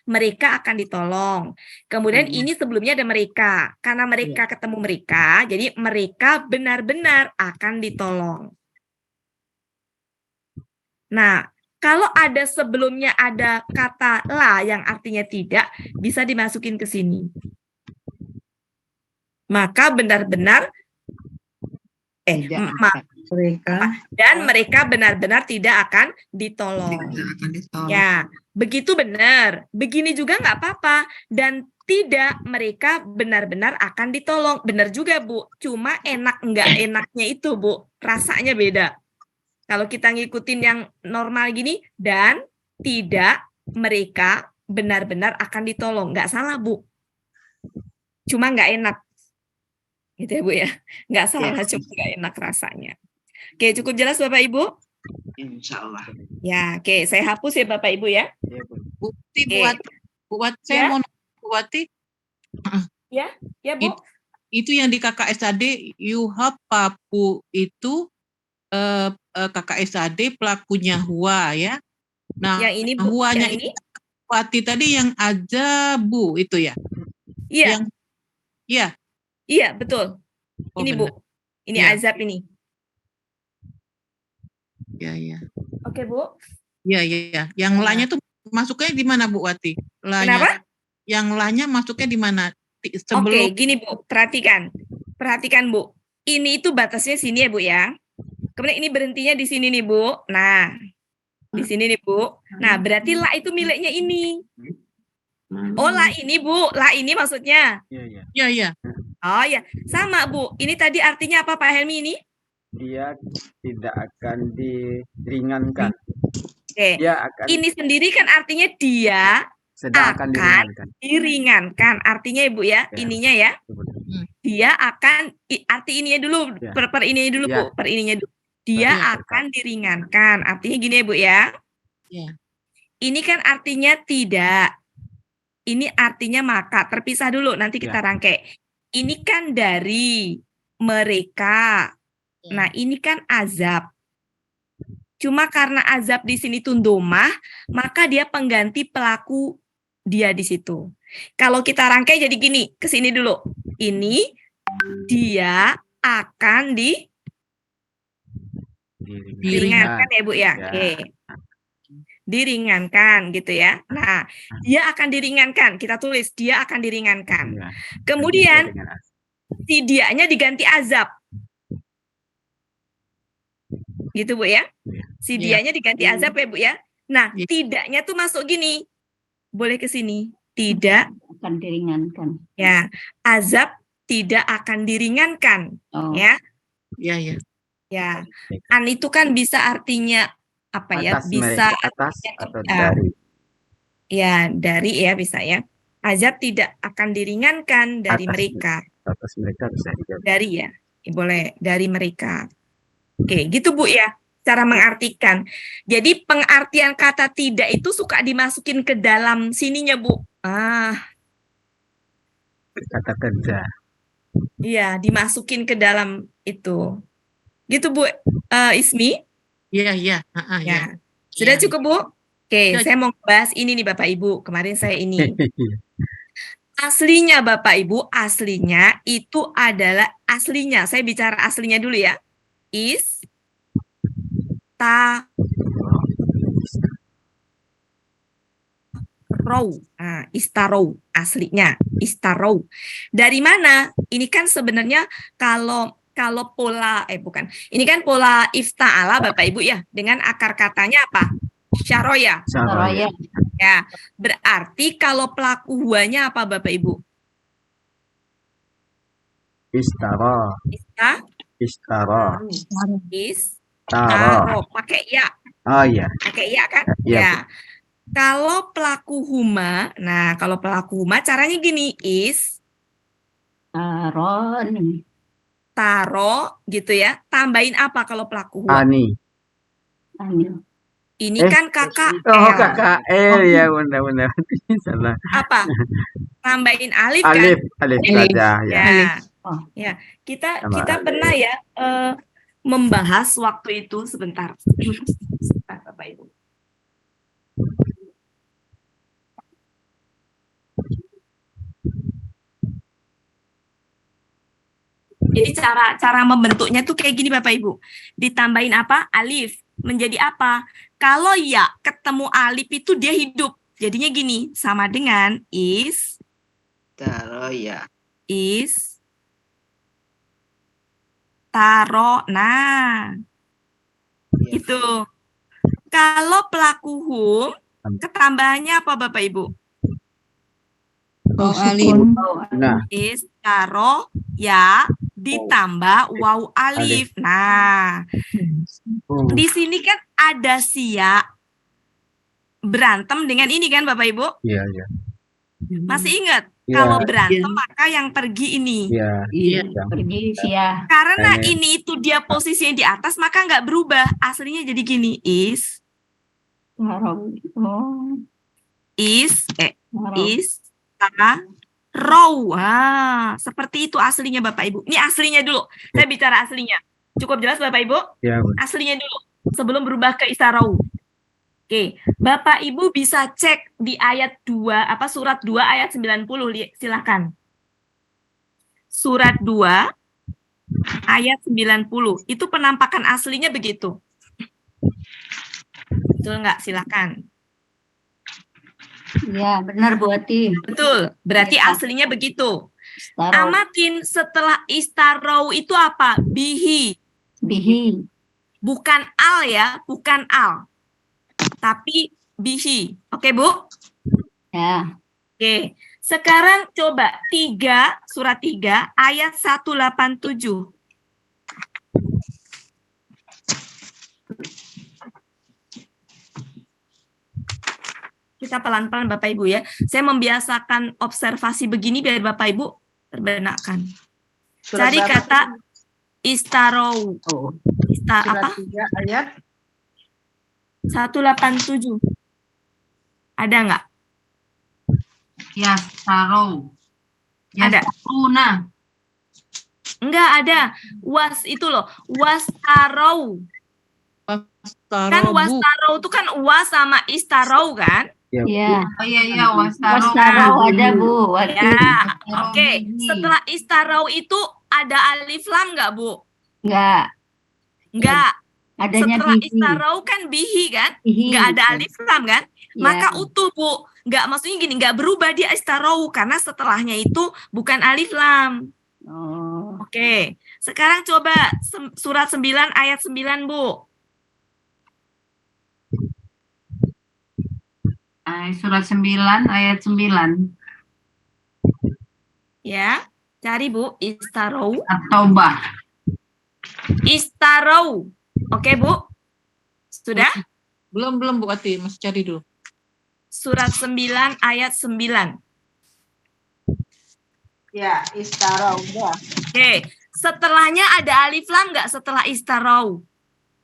mereka akan ditolong. Kemudian ini sebelumnya ada mereka. Karena mereka ketemu mereka, jadi mereka benar-benar akan ditolong. Nah, kalau ada sebelumnya ada kata la yang artinya tidak, bisa dimasukin ke sini. Maka benar-benar dan mereka benar-benar tidak akan ditolong. Ya, begitu benar. Begini juga nggak apa-apa. Dan tidak, mereka benar-benar akan ditolong. Benar juga, Bu. Cuma enak nggak enaknya itu, Bu. Rasanya beda. Kalau kita ngikutin yang normal gini, dan tidak, mereka benar-benar akan ditolong. Nggak salah, Bu. Cuma nggak enak. Gitu ya, Bu ya. Nggak salah, cuma nggak enak rasanya. Oke, cukup jelas Bapak Ibu? Insya Allah. Ya, oke. Saya hapus ya Bapak Ibu ya. Bukti buat saya mau Bu Wati. Ya, Bu. Itu yang di KKSAD Yuhab Papu itu KKSAD pelakunya Huwa ya. Nah, yang ini Bu, Huwanya yang ini? Wati tadi yang aja Bu itu ya. Iya. Iya, betul. Oh, ini benar. Bu. Ini Ya. azab ini. Ya. Oke, Bu. Ya. Yang lanya tuh masuknya di mana Bu Wati? Kenapa? Yang lanya masuknya di mana? Oke, gini Bu, perhatikan. Perhatikan Bu. Ini itu batasnya sini ya Bu ya. Kemudian ini berhentinya di sini nih Bu. Nah, di sini nih Bu. Nah, berarti la itu miliknya ini. Oh, la ini Bu. La ini maksudnya. Iya. Oh ya, sama Bu. Ini tadi artinya apa Pak Helmi ini? Dia tidak akan diringankan. Oke. Dia akan Ini sendiri kan artinya dia sedang akan diringankan. diringankan. Artinya Ibu ya, ininya ya. Dia akan arti ininya dulu, Ya. per ininya dulu Ya. Bu, per ininya dulu. Dia Ya. akan diringankan. Artinya gini ya Bu ya. Ya. Ini kan artinya tidak. Ini artinya maka. Terpisah dulu, nanti kita rangkai. Ini kan dari mereka. Nah, ini kan azab. Cuma karena azab di sini tundomah, maka dia pengganti pelaku dia di situ. Kalau kita rangkai jadi gini, ke sini dulu. Ini dia akan diringankan ya Bu ya. Oke. Diringankan gitu ya. Nah, dia akan diringankan. Kita tulis dia akan diringankan. Ya. Kemudian si dianya diganti azab. Gitu Bu ya. Si dianya diganti azab ya Bu ya. Nah, tidaknya tuh masuk gini. Boleh ke sini. Tidak akan diringankan. Ya, azab tidak akan diringankan. Oh. Ya. Iya. Ya. An itu kan bisa artinya apa ya? Atas Bisa mereka, atas atau ya, dari. ya, dari ya bisa ya. Azab tidak akan diringankan dari Atas. mereka. Atas mereka bisa juga. Dari ya. Boleh dari mereka. Oke, gitu Bu ya. Cara mengartikan. Jadi pengertian kata tidak itu suka dimasukin ke dalam sininya Bu. Kata kerja. Iya, dimasukin ke dalam itu. Gitu Bu Ismi? Iya. Ya. Sudah cukup Bu? Oke, Ya. saya mau bahas ini nih Bapak Ibu. Kemarin saya ini. Aslinya Bapak Ibu, aslinya itu adalah aslinya. Saya bicara aslinya dulu ya. Istarou. Nah, istarou aslinya. Istarau. Dari mana? Ini kan sebenarnya kalau pola bukan. Ini kan pola ifta'ala Bapak Ibu ya, dengan akar katanya apa? Syaroya. Saroya. Ya, berarti kalau pelaku huanya apa Bapak Ibu? Istara. Istara. Taro. Pakai ya. Oh iya. Pakai ya kan? Iya, Ya. Kalau pelaku huma, nah kalau pelaku huma caranya gini, taro gitu ya. Tambahin apa kalau pelaku huma? Ani. Ini Eh. kan KKL. Oh, KKL ya, benar-benar. Salah. Apa? Tambahin alif kan? Alif saja ya. Ya. Kita Sama alif. pernah ya membahas waktu itu sebentar. Sebentar Bapak Ibu. Jadi cara membentuknya tuh kayak gini Bapak Ibu. Ditambahin apa? Alif. Menjadi apa? Kalau ya ketemu alif itu dia hidup. Jadinya gini, sama dengan Saroya. taro. Nah, Iya. itu. Kalau pelaku hum, ketambahannya apa Bapak Ibu? Alif. Nah, Taro ya ditambah waw alif. Nah, di sini kan ada sia berantem dengan ini kan Bapak Ibu? iya. Masih ingat? Iya. Kalau berantem maka yang pergi ini. Iya. Pergi sia. Karena Ini. ini itu dia posisinya di atas maka nggak berubah. Aslinya jadi gini, Row. Seperti itu aslinya Bapak Ibu. Ini aslinya dulu. Saya bicara aslinya. Cukup jelas Bapak Ibu? Iya, Bu. Aslinya dulu. Sebelum berubah ke istarau. Oke. Bapak Ibu bisa cek di ayat 2, surat 2 ayat 90. Silakan. Surat 2 ayat 90. Itu penampakan aslinya begitu. Betul nggak? Silakan. Ya, benar Bu Ati. Betul. Berarti Ya. aslinya begitu. Istaro. Amakin setelah istarau itu apa? Bihi. Bukan al ya, bukan al. Tapi bihi. Oke, Bu? Ya. Oke. Sekarang coba surat 3 ayat 187. Kita pelan-pelan Bapak Ibu ya. Saya membiasakan observasi begini biar Bapak Ibu terbenakkan. Surat Cari berapa? kata istarau. Surat Apa? 3 ayat 187. Ada nggak? Ya, Sarau. Ya, Ada. Saruna. Enggak ada. Itu loh. Wastarau. Kan wastarau itu kan was sama istarau kan? Ya. Oh iya, Wastarau. Wastarau ada Bu Ati. Ya. Wastarau Oke. bihi. Setelah istarau itu ada alif lam nggak Bu? Enggak. Enggak. Adanya Setelah bihi. istarau kan bihi kan? Bihi. Nggak ada alif lam kan? Ya. Maka utuh Bu. Nggak, maksudnya gini, nggak berubah dia istarau karena setelahnya itu bukan alif lam. Oh. Oke. Sekarang coba surat 9 ayat 9 Bu. Surat 9 ayat 9. Ya. Cari Bu, istarau. At-Taubah. Istarau. Oke, Bu? Sudah? Belum Bu Ati, masih cari dulu. Surat 9 ayat 9. ya istara udah Oke. Setelahnya ada alif lam nggak setelah istarau?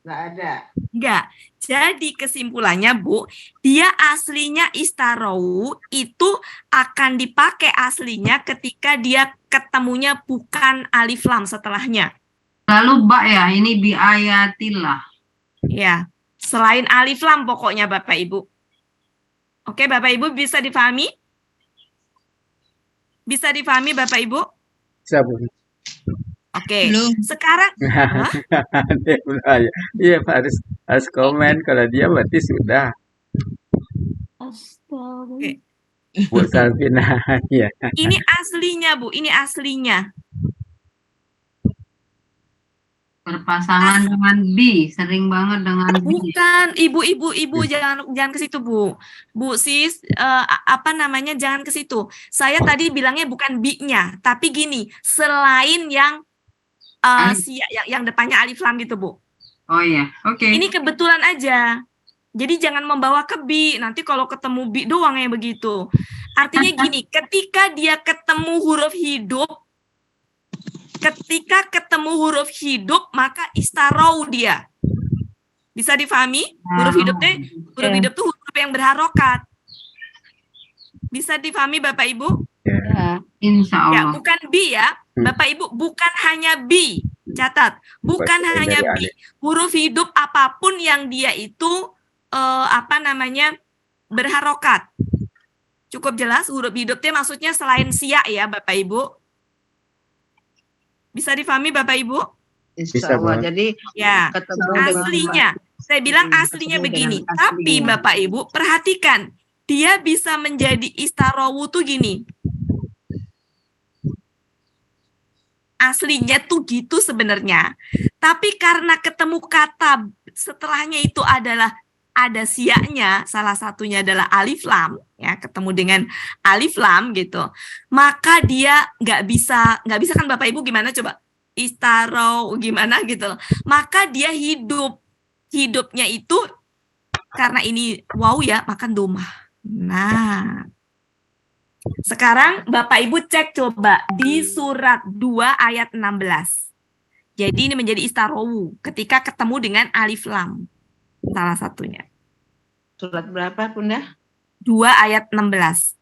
nggak ada. Nggak. Jadi kesimpulannya Bu, dia aslinya istarau itu akan dipakai aslinya ketika dia ketemunya bukan alif lam setelahnya. Lalu Mbak ya, ini biayatillah. Ya, selain alif lam pokoknya Bapak Ibu. Oke, Bapak Ibu bisa difahami? Bisa difahami Bapak Ibu? Bisa, Bu. Oke. Belum. Sekarang Hah? Iya, harus komen kalau dia berarti sudah. Oke. Bu Salvina. Ya. Ini aslinya, Bu. Ini aslinya. Berpasangan dengan B, sering banget dengan B. Bukan, ibu, jangan ke situ, Bu. Bu Sis, apa namanya? Jangan ke situ. Saya tadi bilangnya bukan B-nya, tapi gini, selain yang yang depannya alif lam gitu, Bu. Oh iya, oke. Ini kebetulan aja. Jadi jangan membawa ke B. Nanti kalau ketemu B doang ya begitu. Artinya gini, ketika dia ketemu huruf hidup, maka istarau dia. Bisa difahami? Huruf hidupnya, huruf hidup itu huruf yang berharokat. Bisa difahami Bapak Ibu? Ya. Insya Ya, Allah. bukan B ya. Bapak Ibu, bukan hanya B. Catat, bukan Baca hanya dari B. Huruf hidup apapun yang dia itu berharokat. Cukup jelas huruf hidupnya maksudnya selain siak ya Bapak Ibu. Bisa difahami Bapak Ibu? Bisa, Insya Allah. Bu. Jadi Ya, ketemu dengan aslinya. Saya bilang aslinya ketemu begini. dengan Tapi aslinya. Bapak Ibu perhatikan, dia bisa menjadi istarowu tuh gini. Aslinya tuh gitu sebenarnya. Tapi karena ketemu kata setelahnya itu adalah ada siaknya, salah satunya adalah alif lam, ya ketemu dengan alif lam gitu. Maka dia nggak bisa kan Bapak Ibu gimana coba? Istaro gimana gitu loh. Maka dia hidupnya itu karena ini wow ya, makan domah. Nah, sekarang Bapak Ibu cek coba di surat 2 ayat 16. Jadi ini menjadi istarowu ketika ketemu dengan alif lam. Salah satunya. Surat berapa, Bunda? 2 ayat 16.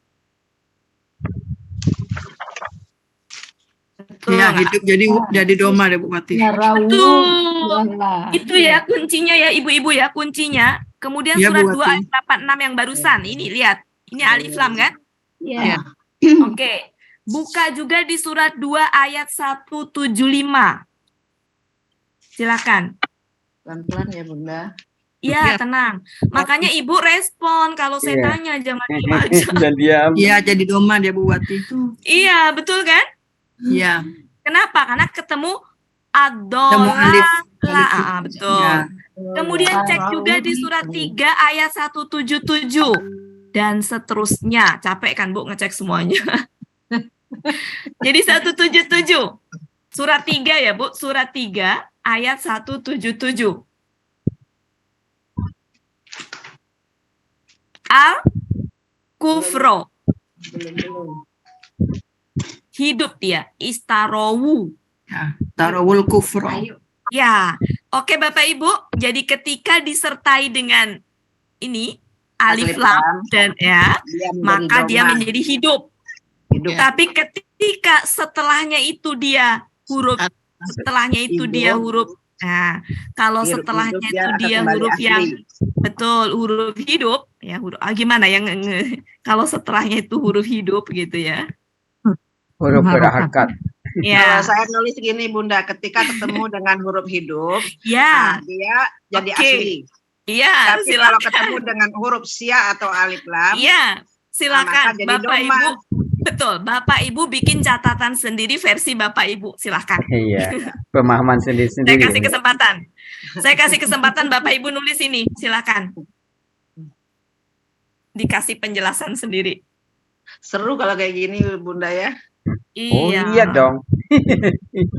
Betul Ya, nggak? hidup jadi doma deh Bu Wati. Ya rawu. Betul. Yalah. Itu ya kuncinya ya ibu-ibu ya kuncinya. Kemudian Ya, surat Bu 2 Wati. ayat 86 yang barusan. Ini lihat. Ini alif lam kan? Ya. Oke. Buka juga di surat 2 ayat 175. Silakan. Pelan-pelan ya, Bunda. Iya, tenang. Makanya Ibu respon kalau saya Iya. tanya, jangan diem aja. Dan diam. Iya, jadi doma dia Bu Wati. Iya, betul kan? Iya. Kenapa? Karena ketemu Ketemu alif. adola. Betul. Ya. Kemudian cek juga di surat 3 ayat 177 dan seterusnya. Capek kan Bu ngecek semuanya. Jadi 177. Surat 3 ya Bu, surat 3 ayat 177. Al-kufro. Belum. Hidup dia, istarowu. Ya. Tarawul kufro. Ya, oke Bapak Ibu. Jadi ketika disertai dengan ini alif Alif lam lam. dan ya, Dia menjadi maka dia doma. menjadi hidup. Hidup. Tapi ketika setelahnya itu dia huruf, setelahnya itu dia huruf. Nah, kalau Hidup setelahnya dia itu akan dia kembali huruf asli. yang betul huruf hidup, ya huruf gimana yang kalau setelahnya itu huruf hidup gitu ya. Huruf berharokat. Kalau Ya, saya nulis gini, Bunda, ketika ketemu dengan huruf hidup, ya, dia jadi Oke. asli. iya, Tapi kalau silakan. ketemu dengan huruf sia atau alif lam, Iya, silakan maka jadi Bapak doma. Ibu. Betul, Bapak Ibu bikin catatan sendiri versi Bapak Ibu, silakan. Iya. Pemahaman Saya sendiri-sendiri. kasih kesempatan. Saya kasih kesempatan Bapak Ibu nulis ini, silakan. Dikasih penjelasan sendiri. seru kalau kayak gini, Bunda ya. Oh iya dong.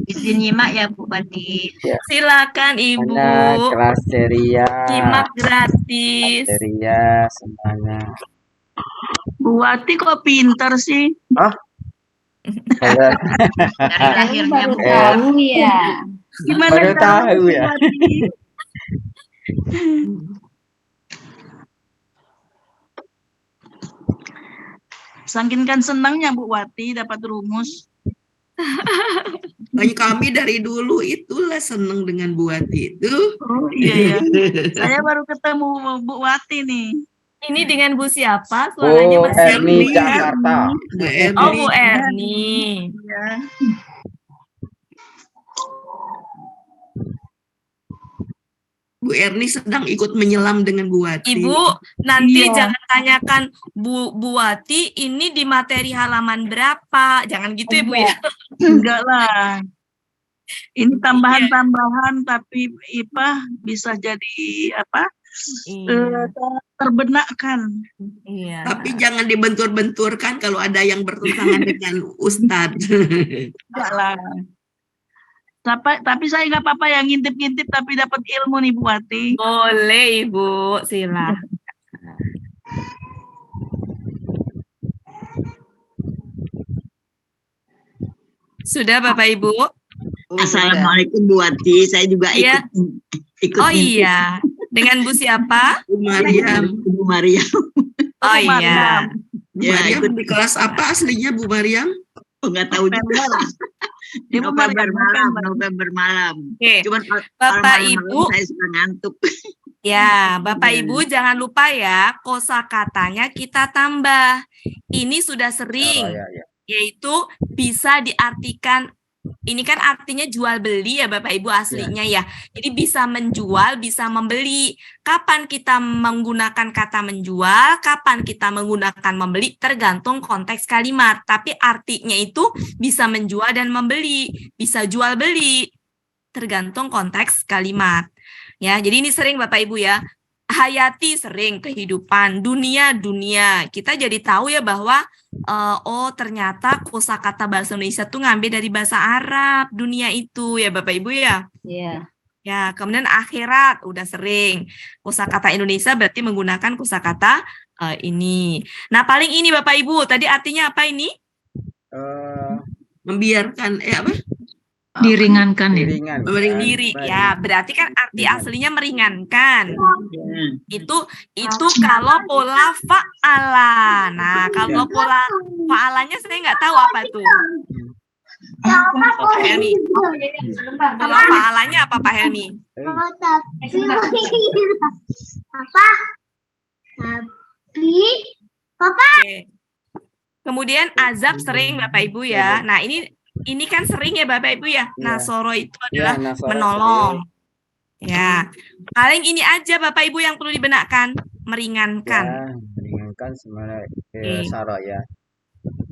Izin nyimak ya Bu Wati. Silakan Ibu. Anak kelas ceria. Nyimak gratis. Ceria semuanya. Bu Wati kok pinter sih? Saya Dari lahirnya baru tahu ya. Gimana baru tahu ya. Saking kan senangnya Bu Wati dapat rumus. Bagi kami dari dulu itulah seneng dengan Bu Wati itu. Oh iya ya. Saya baru ketemu Bu Wati nih. Ini dengan Bu siapa? Suaranya Bu masih Erni Erni. Jakarta. Bu Erni. Oh, Bu Erni. Ya. Bu Erni sedang ikut menyelam dengan Bu Wati. Ibu, nanti Iya. jangan tanyakan Bu Wati ini di materi halaman berapa. Jangan gitu ya Bu ya. Enggak lah. Ini tambahan-tambahan tapi IPA bisa jadi apa? Terbenakkan. Iya. Tapi jangan dibentur-benturkan kalau ada yang bertentangan dengan Ustadz. Enggak lah. Tapi saya nggak apa-apa yang ngintip-ngintip tapi dapat ilmu nih Bu Wati. Boleh Ibu, silakan. Sudah Bapak Ibu? Assalamualaikum Bu Wati, saya juga Iya. ikut Oh ngintip. iya. Dengan Bu siapa? Bu Mariam. Bu Mariam. Oh iya. Bu Ya, Mariam ikut di kelas apa aslinya Bu Mariam? nggak tahu juga. Ibu November Mariam, malam, November. November malam. Oke. Cuman kalau Bapak malam-malam Ibu, saya suka ngantuk. ya, Bapak Iya. Ibu jangan lupa ya, kosakatanya kita tambah. Ini sudah sering, Oh, ya. yaitu bisa diartikan, ini kan artinya jual beli ya Bapak Ibu aslinya ya. Jadi bisa menjual, bisa membeli. Kapan kita menggunakan kata menjual, kapan kita menggunakan membeli, tergantung konteks kalimat. Tapi artinya itu bisa menjual dan membeli, bisa jual beli, tergantung konteks kalimat. Ya, jadi ini sering Bapak Ibu ya. Hayati sering, kehidupan, dunia. Kita jadi tahu ya bahwa oh ternyata kosakata bahasa Indonesia tuh ngambil dari bahasa Arab, dunia itu ya Bapak Ibu ya. Iya. Ya, kemudian akhirat udah sering. Kosakata Indonesia berarti menggunakan kosakata ini. Nah, paling ini Bapak Ibu, tadi artinya apa ini? Membiarkan apa? Diringankan ya. Ringan. Diri ya, berarti kan arti aslinya meringankan. Ya. Itu kalau pola fa'ala. Nah, kalau pola fa'alanya saya nggak tahu apa tuh. Pak Helmi. Pola fa'alanya apa Pak Helmi? Oke. Kemudian azab sering Bapak Ibu ya. Nah, ini kan sering ya Bapak Ibu ya. Nasoro itu adalah menolong. Ya, paling ini aja Bapak Ibu yang perlu dibenakkan, meringankan. Ya, meringankan sebenarnya Oke. saro ya.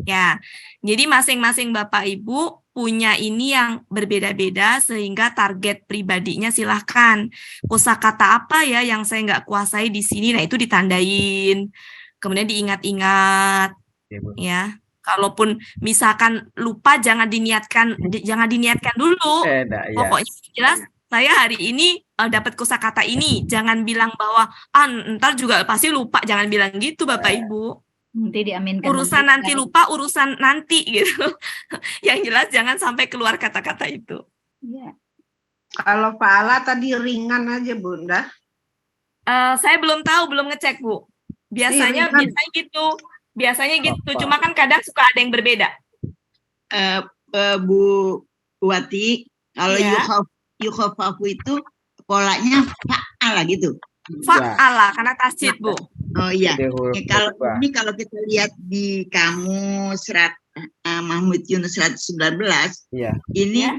Ya, jadi masing-masing Bapak Ibu punya ini yang berbeda-beda sehingga target pribadinya silahkan. Kosakata apa ya yang saya nggak kuasai di sini, nah itu ditandain. Kemudian diingat-ingat, Ya, Bu. ya. Kalaupun misalkan lupa jangan diniatkan dulu. Enggak, ya. Pokoknya jelas saya hari ini dapat kosakata ini. Jangan bilang bahwa ntar juga pasti lupa. Jangan bilang gitu Bapak Ibu. Nanti diaminkan. Urusan nanti lupa, urusan nanti gitu. Yang jelas jangan sampai keluar kata-kata itu. Iya. Kalau fa'ala tadi ringan aja Bunda. Saya belum tahu, belum ngecek Bu. Biasanya ringan. gitu. Biasanya gitu. Apa? Cuma kan kadang suka ada yang berbeda. Bu Wati, kalau Ya. yukhafafu itu polanya fa'ala gitu. Fa'ala karena tasjid Bu. Oh iya. Jadi huruf Kalau berubah. ini kalau kita lihat di kamus Mahmud Yunus 119, Iya. ini Ya.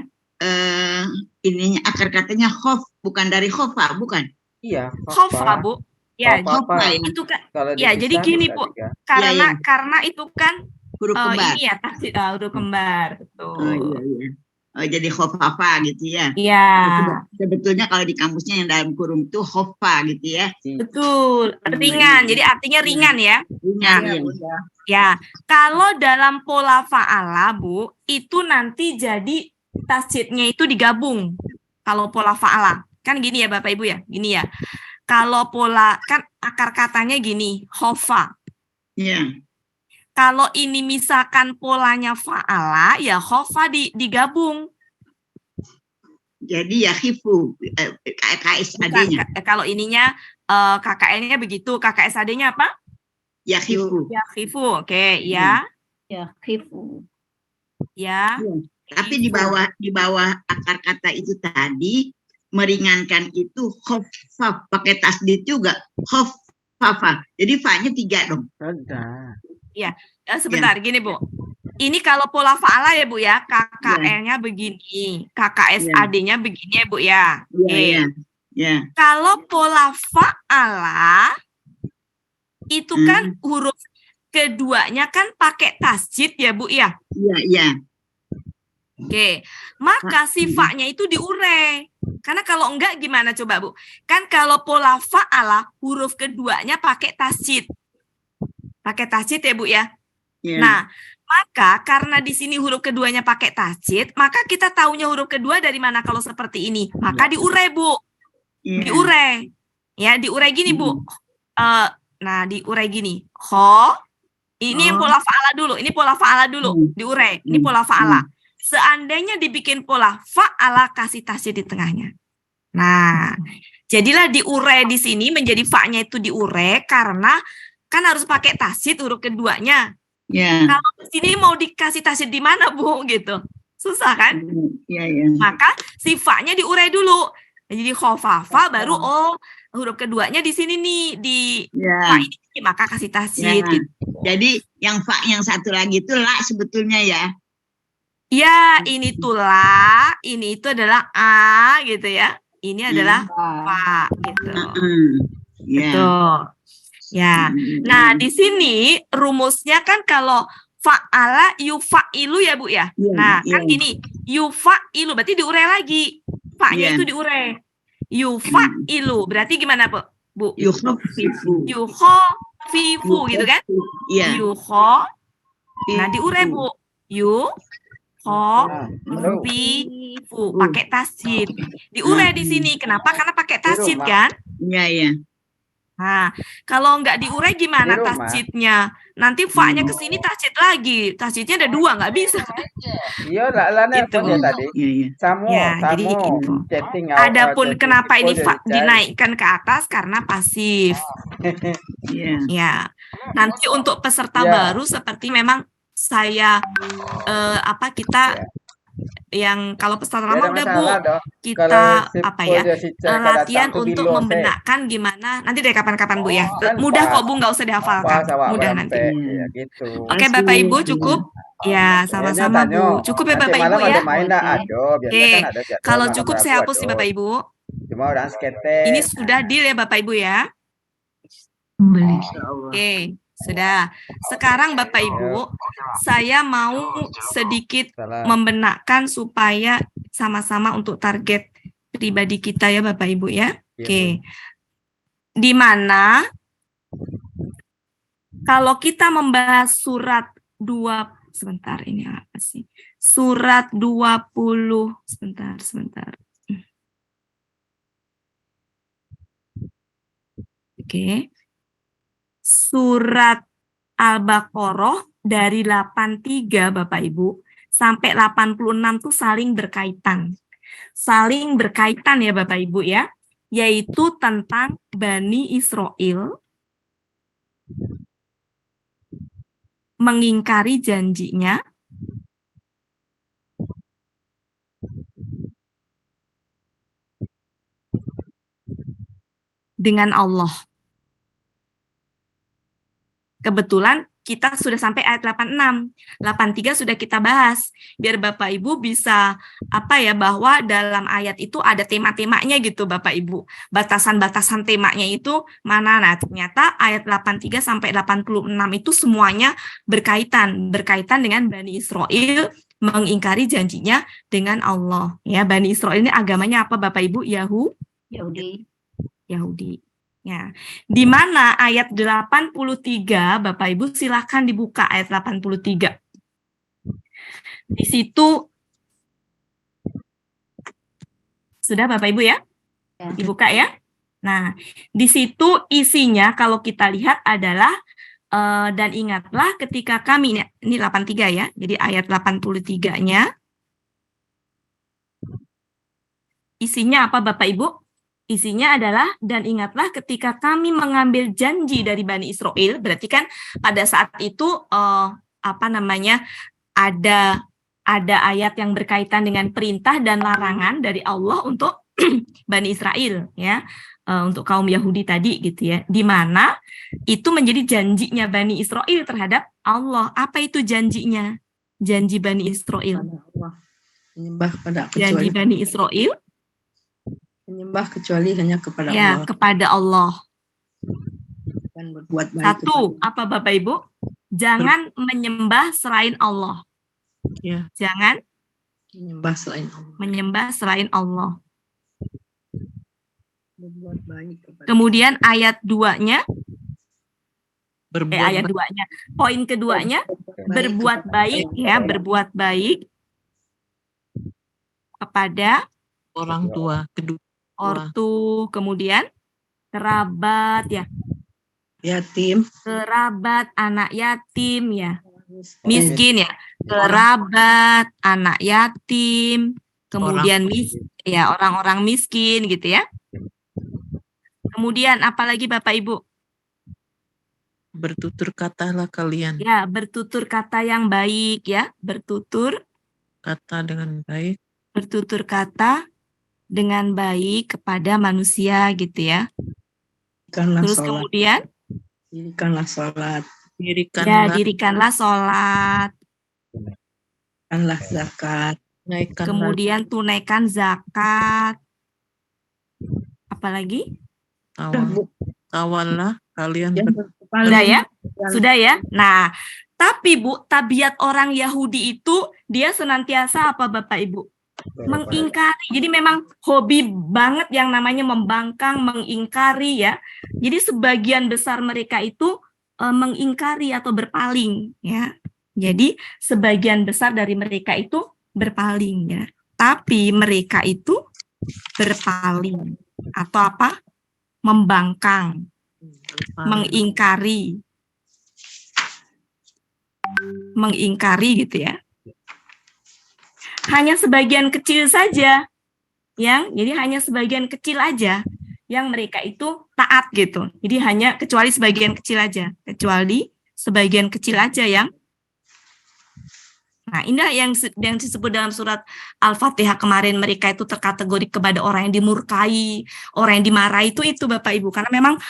ininya akar katanya khof, bukan dari khofa, bukan? Iya. Khofa Bu. Ya, Khofa. Khofa ya, itu kan Kalau ya, jadi dipisah gini, bisa Bu. juga. karena itu kan huruf kembar. ini ya tasjid huruf kembar. Betul. Oh iya iya. Oh, jadi khofafa gitu ya. Iya. Sebetulnya kalau di kamusnya yang dalam kurung itu khofa gitu ya. Betul, ringan. Jadi artinya ringan ya. Ringan Nah, ya. Ya, kalau dalam pola fa'ala, Bu, itu nanti jadi tasjidnya itu digabung. Kalau pola fa'ala, kan gini ya Bapak Ibu ya, gini ya. Kalau pola, kan akar katanya gini, khofa. Iya. Kalau ini misalkan polanya fa'ala, ya khofa digabung. Jadi ya khifu KSAD-nya. Kalau ininya KKL-nya begitu, KKSAD-nya apa? Ya khifu. Ya khifu, oke, ya. Ya, khifu. Ya. Tapi di bawah akar kata itu tadi meringankan itu khoffaf, pakai tasdid juga khoffafa. Jadi fa-nya 3 dong. Ada. Sebentar, gini Bu. Ini kalau pola fa'ala ya Bu ya, KKL-nya begini, KKSAD-nya begini ya Bu ya. Iya, iya. Ya. Kalau pola fa'ala itu kan huruf keduanya kan pakai tasjid ya Bu ya. Iya, iya. Oke, maka sifatnya itu diure. Karena kalau enggak gimana coba Bu? Kan kalau pola fa'ala huruf keduanya pakai tasjid. Pakai tasjid ya Bu ya. Iya. Nah, maka karena di sini huruf keduanya pakai tasjid, maka kita taunya huruf kedua dari mana kalau seperti ini? Maka diure Bu. Iya. Diure. Ya, diure gini Bu. Nah, diure gini. Ho. Ini yang pola fa'ala dulu. Ini pola fa'ala dulu. Diure. Ini pola fa'ala. Seandainya dibikin pola fa'ala, kasih tasjid di tengahnya. Nah, jadilah diure di sini menjadi fa-nya itu diure karena kan harus pakai tasjid huruf keduanya. Ya. Kalau di sini mau dikasih tasjid di mana Bu gitu? Susah kan? Iya, iya. Maka sifat-nya diure dulu. Jadi khofafa baru huruf keduanya di sini nih di fa ini, maka kasih tasjid Ya. gitu. Jadi yang fa yang satu lagi itu la sebetulnya ya. Ya, ini tuh la, ini itu adalah a gitu ya. Ini adalah fa gitu. Ya. Betul. Ya. Nah, di sini rumusnya kan kalau fa'ala yufa'ilu ya Bu ya. Iya, Nah, kan iya. gini, yufa'ilu berarti diure lagi. Fa-nya Iya. itu diure. Yufa'ilu berarti gimana Bu? Yukhaffifu. Yukhafifu gitu kan? Iya. Yukho. Nah, diure Bu. Yukhafifu pakai tasjid. Diure di sini. Kenapa? Karena pakai tasjid kan? Iya, iya. Nah, kalau nggak diure gimana Di rumah. tasjidnya? Nanti fa-nya ke sini tasjid lagi. Tasjidnya ada 2, nggak bisa. Iya, lah Gitu. nelpon dia tadi. Iya, iya. Kamu, Ya, jadi kamu gitu. chatting. Adapun chatting kenapa ini video fa dicari. dinaikkan ke atas karena pasif. Iya. Ya. Nanti untuk peserta Ya. baru seperti memang saya kita yang kalau peserta Tidak lama ada udah Bu, masalah dong. kita latihan untuk membenakkan gimana nanti dari kapan-kapan Bu ya. Kan Mudah pas. kok Bu, nggak usah dihafalkan. Mudah nanti. Ya gitu. Oke Bapak Ibu cukup? Ya sama-sama Bu. Cukup ya Bapak Ibu ya. Malam ada main dah, aduh. Biasanya Oke. kan ada jadwal Kalau malam cukup Rabu, saya hapus nih aduh. Bapak Ibu. Cuma orang skete. Ini sudah deal ya Bapak Ibu ya. Beli. Oke, sudah. Sekarang Bapak Ibu, saya mau sedikit Salah. membenakkan supaya sama-sama untuk target pribadi kita ya Bapak Ibu ya. Oke. Di mana kalau kita membahas surat 2 sebentar ini apa sih? Surat 20 sebentar. Oke. Surat Al-Baqarah dari 83 Bapak Ibu sampai 86 tuh saling berkaitan. Saling berkaitan ya Bapak Ibu ya, yaitu tentang Bani Israel mengingkari janjinya dengan Allah. Kebetulan kita sudah sampai ayat 86. 83 sudah kita bahas. Biar Bapak Ibu bisa bahwa dalam ayat itu ada tema-temanya gitu Bapak Ibu. Batasan-batasan temanya itu mana? Nah, ternyata ayat 83 sampai 86 itu semuanya berkaitan dengan Bani Israel mengingkari janjinya dengan Allah. Ya, Bani Israel ini agamanya apa Bapak Ibu? Yahudi. Ya, di mana ayat 83 Bapak Ibu silakan dibuka ayat 83. Di situ sudah Bapak Ibu ya? Dibuka ya. Nah, di situ isinya kalau kita lihat adalah dan ingatlah ketika kami ini 83 ya. Jadi ayat 83-nya isinya apa Bapak Ibu? Isinya adalah dan ingatlah ketika kami mengambil janji dari Bani Israel, berarti kan pada saat itu ada ayat yang berkaitan dengan perintah dan larangan dari Allah untuk Bani Israel ya, untuk kaum Yahudi tadi gitu ya, di mana itu menjadi janjinya Bani Israel terhadap Allah. Apa itu janjinya? Janji Bani Israel. Menyembah pada Janji Bani Israel Menyembah kecuali hanya kepada Ya, Allah kepada Allah. dan berbuat baik Satu, apa Bapak Ibu? Jangan menyembah selain Allah. Ya. Jangan menyembah selain Allah, menyembah selain Allah. berbuat baik kepada Kemudian ayat 2-nya, Berbuat ayat 2-nya. Poin keduanya, berbuat baik ya, berbuat baik kepada orang tua, kedua ortu, kemudian kerabat ya, yatim, kerabat, anak yatim ya, miskin ya, kerabat, anak yatim, kemudian ya orang-orang miskin gitu ya. Kemudian apalagi Bapak Ibu? bertutur katalah kalian, Ya, bertutur kata yang baik ya, bertutur kata dengan baik, kata dengan baik kepada manusia gitu ya. dirikanlah Terus sholat, kemudian dirikanlah sholat, ya, dirikanlah sholat, dirikanlah zakat, naikkanlah kemudian tunaikan zakat. Apalagi? tawalah kalian Sudah ya? Sudah ya? Nah, tapi Bu, tabiat orang Yahudi itu dia senantiasa apa Bapak Ibu? Mengingkari. Jadi memang hobi banget yang namanya membangkang, mengingkari ya. Jadi sebagian besar mereka itu mengingkari atau berpaling ya. Jadi sebagian besar dari mereka itu berpaling ya. Tapi mereka itu berpaling atau apa? Membangkang, mengingkari gitu ya. Hanya sebagian kecil saja jadi hanya sebagian kecil aja yang mereka itu taat gitu. Jadi kecuali sebagian kecil aja yang nah, inilah yang disebut dalam surat Al-Fatihah kemarin, mereka itu terkategori kepada orang yang dimurkai, orang yang dimarahi itu Bapak Ibu, karena memang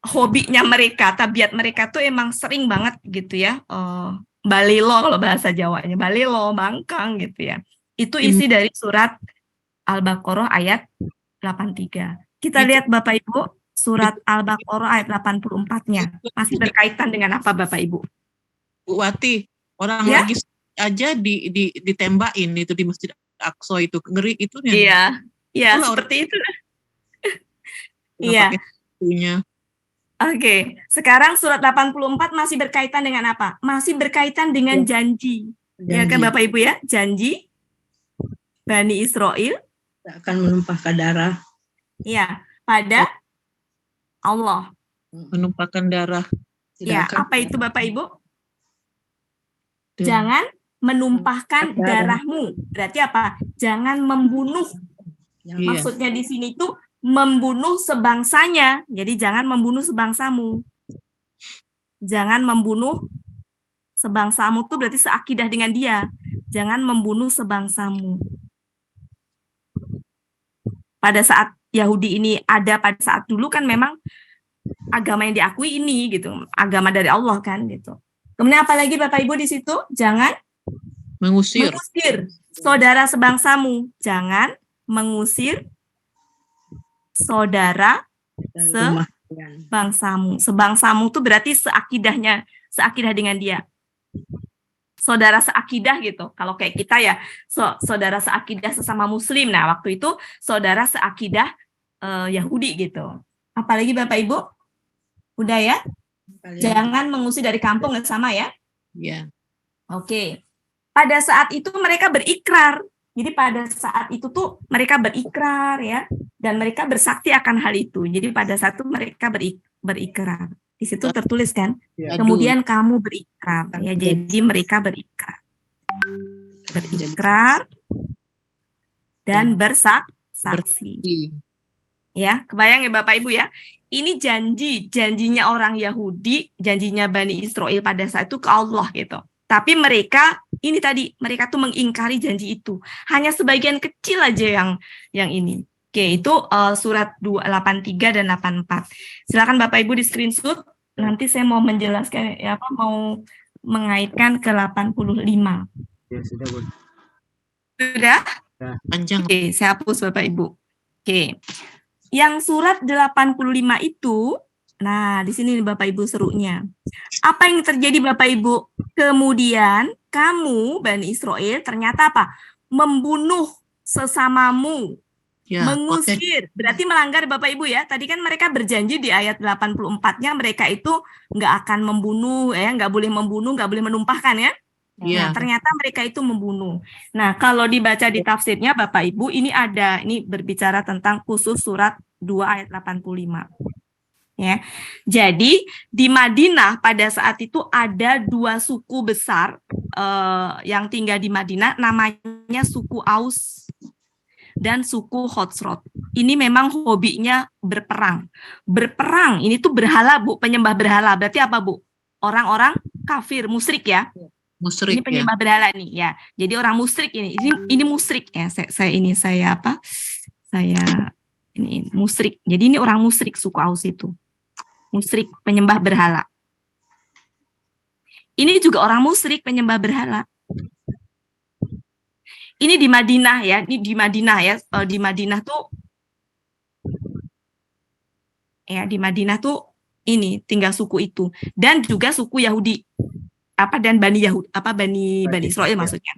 hobinya mereka, tabiat mereka tuh emang sering banget gitu ya, balelo kalau bahasa Jawanya, balelo, bangkang gitu ya. Itu isi dari surat Al-Baqarah ayat 83. Kita lihat Bapak Ibu, surat Al-Baqarah ayat 84-nya. Masih berkaitan dengan apa Bapak Ibu? Bu Wati, orang Ya? lagi aja ditembakin itu di Masjid Aqsa itu, ngeri itu ya. Iya, Itulah seperti itu. Nggak Iya. pakai sepatunya. Oke, sekarang surat 84 masih berkaitan dengan apa? Masih berkaitan dengan janji. Ya kan Bapak Ibu ya? Janji Bani Israel tidak akan menumpahkan darah, ya pada Allah. Menumpahkan darah. Ya, apa itu Bapak Ibu? Jangan menumpahkan darahmu. Berarti apa? Jangan membunuh. Iya. Maksudnya di sini tuh membunuh sebangsanya. Jadi jangan membunuh sebangsamu. Jangan membunuh sebangsamu tuh berarti seakidah dengan dia. Jangan membunuh sebangsamu. Pada saat Yahudi ini ada pada saat dulu kan memang agama yang diakui ini gitu, agama dari Allah kan gitu. Kemudian apalagi Bapak Ibu di situ? Jangan Mengusir. saudara sebangsamu. Jangan mengusir saudara sebangsamu. Sebangsamu itu berarti seakidah dengan dia. Saudara seakidah gitu. Kalau kayak kita ya, saudara seakidah sesama muslim. Nah, waktu itu saudara seakidah Yahudi gitu. Apalagi Bapak Ibu? Udah ya? Jangan mengusir dari kampung, sama ya? Iya. Oke. Pada saat itu mereka berikrar. Jadi pada saat itu tuh mereka berikrar ya, dan mereka bersaksi akan hal itu. Jadi pada saat itu mereka berikrar. Di situ tertulis kan, kemudian kamu berikrar ya. Jadi mereka berikrar dan bersaksi. Ya, kebayang ya Bapak Ibu ya. Ini janjinya orang Yahudi, janjinya Bani Israel pada saat itu ke Allah gitu. Tapi mereka tuh mengingkari janji itu. Hanya sebagian kecil aja yang ini. Oke, itu surat 283 dan 84. Silakan Bapak Ibu di screenshot. Nanti saya mau menjelaskan mau mengaitkan ke 85. Ya, sudah, Bu. Sudah? Panjang. Oke, saya hapus Bapak Ibu. Oke. Yang surat 85 itu, nah di sini nih Bapak Ibu serunya. Apa yang terjadi Bapak Ibu? Kemudian kamu Bani Israel ternyata apa? Membunuh sesamamu, Ya, mengusir. Berarti melanggar Bapak Ibu ya. Tadi kan mereka berjanji di ayat 84-nya mereka itu nggak akan membunuh, ya, nggak boleh membunuh, nggak boleh menumpahkan ya. Nah, Iya. ternyata mereka itu membunuh. Nah, kalau dibaca di tafsirnya Bapak Ibu, ini berbicara tentang khusus surat 2 ayat 85. Ya. Jadi di Madinah pada saat itu ada 2 suku besar yang tinggal di Madinah, namanya suku Aus dan suku Khosrot. Ini memang hobinya berperang. Berperang ini tuh berhala, Bu, penyembah berhala. Berarti apa, Bu? Orang-orang kafir, musyrik ya. Musyrik Ini penyembah berhala nih ya. Jadi orang musyrik ini musyrik ya. Saya ini musyrik. Jadi ini orang musyrik suku Aus itu. Musyrik penyembah berhala. Ini juga orang musyrik penyembah berhala. Ini di Madinah ya. Ini di Madinah ya. Di Madinah tuh ini tinggal suku itu dan juga suku Yahudi. Dan Bani Israel maksudnya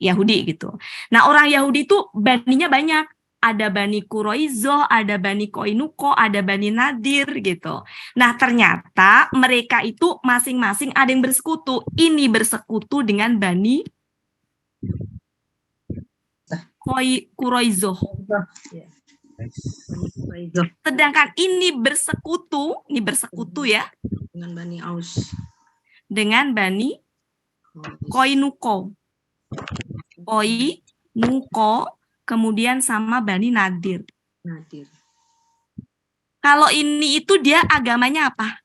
Yahudi gitu. Nah, orang Yahudi itu baninya banyak, ada Bani Quraizoh, ada Bani Koinuko, ada Bani Nadir gitu. Nah, ternyata mereka itu masing-masing ada yang bersekutu. Ini bersekutu dengan Bani Quraizoh. Sedangkan ini bersekutu ya Dengan Bani Aus. dengan Bani Koinuko, kemudian sama Bani Nadir. Kalau ini itu dia agamanya apa?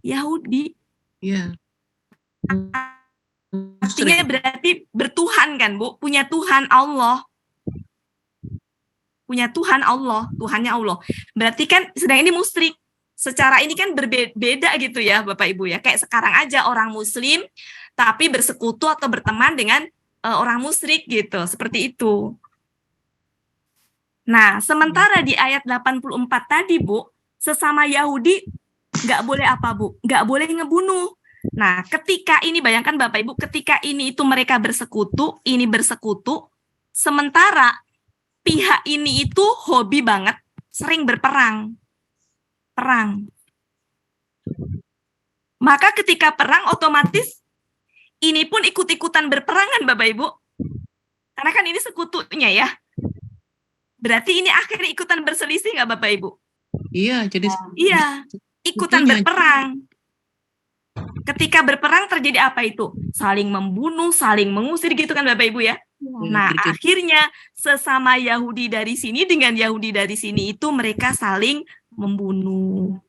Yahudi. Iya. Artinya berarti bertuhan kan, Bu? Punya Tuhan Allah. Punya Tuhan Allah, Tuhannya Allah. Berarti kan sedang ini musyrik. Secara ini kan berbeda gitu ya Bapak Ibu ya. Kayak sekarang aja orang muslim tapi bersekutu atau berteman dengan orang musyrik gitu. Seperti itu. Nah, sementara di ayat 84 tadi Bu, sesama Yahudi nggak boleh apa Bu? Nggak boleh ngebunuh. Nah, ketika ini bayangkan Bapak Ibu, ketika ini itu mereka bersekutu, ini bersekutu, sementara pihak ini itu hobi banget, sering berperang. Maka ketika perang otomatis ini pun ikut-ikutan berperang kan Bapak Ibu? Karena kan ini sekutunya ya. Berarti ini akhirnya ikutan berselisih nggak Bapak Ibu? Iya, jadi Iya, ikutan berperang. Ketika berperang terjadi apa itu? Saling membunuh, saling mengusir gitu kan Bapak Ibu ya? Nah, akhirnya sesama Yahudi dari sini dengan Yahudi dari sini itu mereka saling membunuh.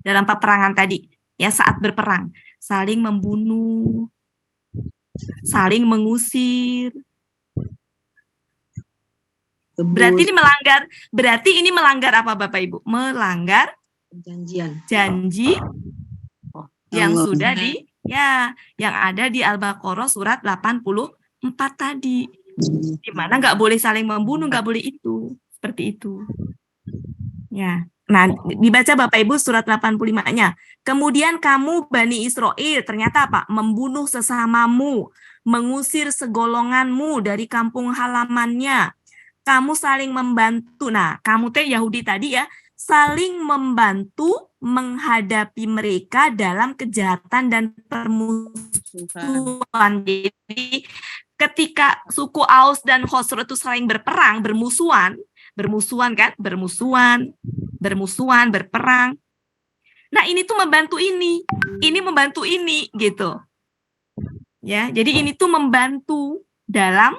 Dalam peperangan tadi, ya saat berperang, saling membunuh, saling mengusir. Berarti ini melanggar apa Bapak Ibu? Melanggar janji yang sudah yang ada di Al-Baqarah surat 84 tadi. Di mana nggak boleh saling membunuh, nggak boleh itu. Seperti itu. Ya. Nah, dibaca Bapak Ibu surat 85-nya. Kemudian kamu Bani Israel ternyata apa? Membunuh sesamamu, mengusir segolonganmu dari kampung halamannya. Kamu saling membantu. Nah, kamu teh Yahudi tadi ya, saling membantu menghadapi mereka dalam kejahatan dan permusuhan. Jadi ketika suku Aus dan Khosrot itu saling berperang, bermusuhan, berperang. Nah, ini tuh membantu ini membantu ini gitu. Ya, jadi ini tuh membantu dalam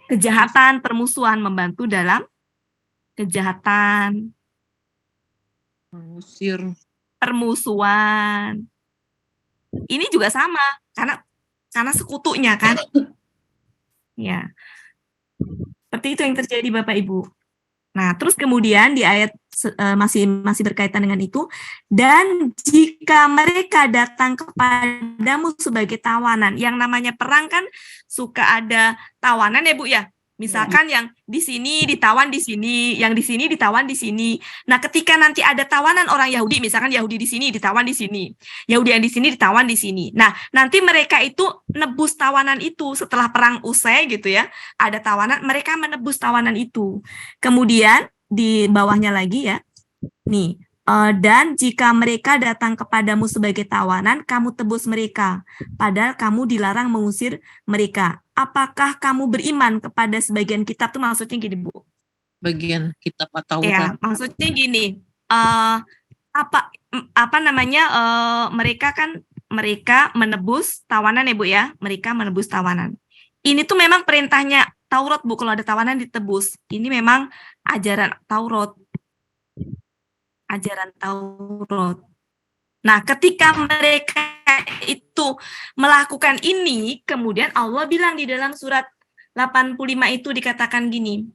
kejahatan, permusuhan, membantu dalam kejahatan, mengusir, permusuhan. Ini juga sama karena sekutunya kan. Ya. Seperti itu yang terjadi Bapak Ibu. Nah, terus kemudian di ayat masih berkaitan dengan itu, dan jika mereka datang kepadamu sebagai tawanan, yang namanya perang kan suka ada tawanan ya Bu ya. Misalkan yang di sini ditawan di sini, yang di sini ditawan di sini. Nah, ketika nanti ada tawanan orang Yahudi, misalkan Yahudi di sini ditawan di sini, Yahudi yang di sini ditawan di sini. Nah, nanti mereka itu nebus tawanan itu setelah perang usai gitu ya. Ada tawanan, mereka menebus tawanan itu. Kemudian di bawahnya lagi ya. Nih, dan jika mereka datang kepadamu sebagai tawanan, kamu tebus mereka, padahal kamu dilarang mengusir mereka. Apakah kamu beriman kepada sebagian kitab? Itu maksudnya gini, Bu. Bagian kitab atau Ya, maksudnya gini. Apa namanya? Mereka menebus tawanan ya, Bu ya. Mereka menebus tawanan. Ini tuh memang perintahnya Taurat, Bu. Kalau ada tawanan ditebus. Ini memang ajaran Taurat. Ajaran Taurat. Nah, ketika mereka itu melakukan ini, kemudian Allah bilang di dalam surat 85 itu dikatakan gini.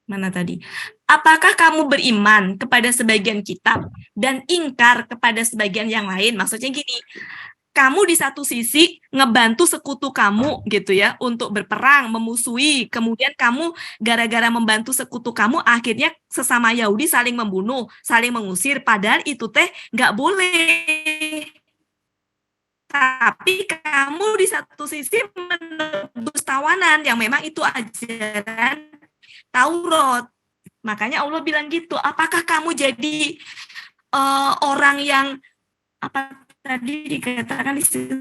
Mana tadi? Apakah kamu beriman kepada sebagian kitab dan ingkar kepada sebagian yang lain? Maksudnya gini, kamu di satu sisi ngebantu sekutu kamu gitu ya untuk berperang, memusuhi, kemudian kamu gara-gara membantu sekutu kamu akhirnya sesama Yahudi saling membunuh, saling mengusir, padahal itu teh nggak boleh. Tapi kamu di satu sisi menebus tawanan yang memang itu ajaran Taurat. Makanya Allah bilang gitu, apakah kamu jadi orang yang apa tadi dikatakan di situ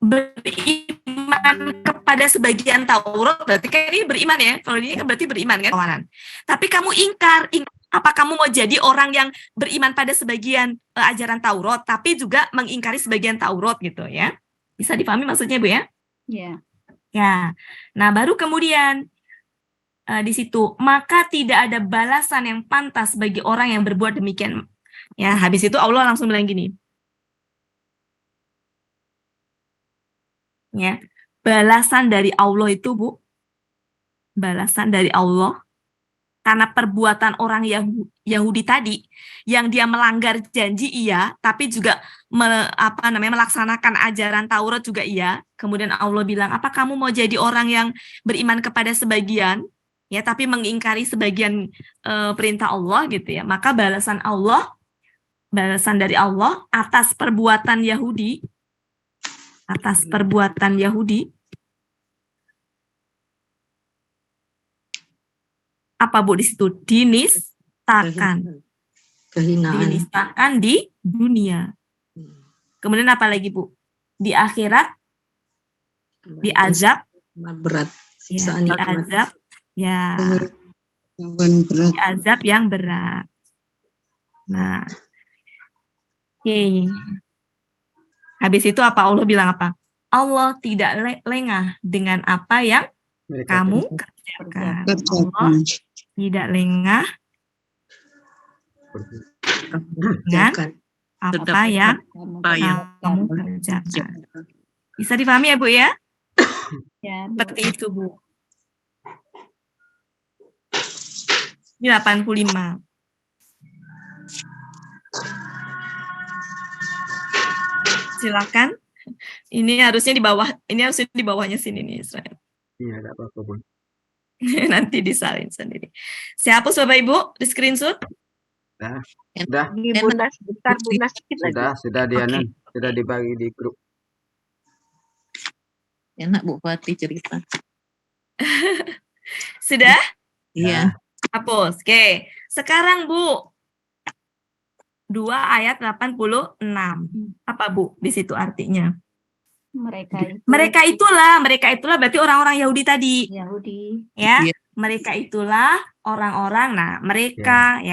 beriman kepada sebagian Taurat, berarti kan ini beriman ya. Kalau ini kan berarti beriman kan tawanan. Tapi kamu ingkar, apa kamu mau jadi orang yang beriman pada sebagian ajaran Taurat, tapi juga mengingkari sebagian Taurat gitu ya? Bisa dipahami maksudnya Bu ya? Ya. Ya. Nah, baru kemudian di situ, maka tidak ada balasan yang pantas bagi orang yang berbuat demikian. Ya, habis itu Allah langsung bilang gini. Ya, balasan dari Allah itu, Bu. Balasan dari Allah karena perbuatan orang Yahudi tadi yang dia melanggar janji iya, tapi juga melaksanakan ajaran Taurat juga iya. Kemudian Allah bilang, "Apa kamu mau jadi orang yang beriman kepada sebagian ya, tapi mengingkari sebagian perintah Allah gitu ya?" Maka balasan dari Allah atas perbuatan Yahudi, apa Bu di situ? Dinistakan di dunia. Kemudian apa lagi Bu? Di akhirat diazab berat, ya, diazab ya, diazab yang berat. Nah, habis itu apa Allah bilang apa? Allah tidak lengah dengan apa yang kamu kerjakan. Allah tidak lengah dengan apa yang kamu kerjakan. Bisa dipahami ya Bu ya? Ya, Seperti itu Bu. Di 85. Silakan. Ini harusnya di bawahnya sini nih Israel. Iya, enggak apa-apa, Bun. Nanti disalin sendiri. Saya hapus Bapak Ibu di screenshot. Sudah, Bunda sebentar, Bunda sedikit lagi. sudah Diana, sudah dibagi di grup. Enak Bu Fatih cerita. Sudah? Iya. Hapus. Oke. Sekarang Bu. 2 ayat 86. Apa Bu di situ artinya? Mereka itulah berarti orang-orang Yahudi tadi. Yahudi. Ya. Iya. Mereka itulah orang-orang. Nah, mereka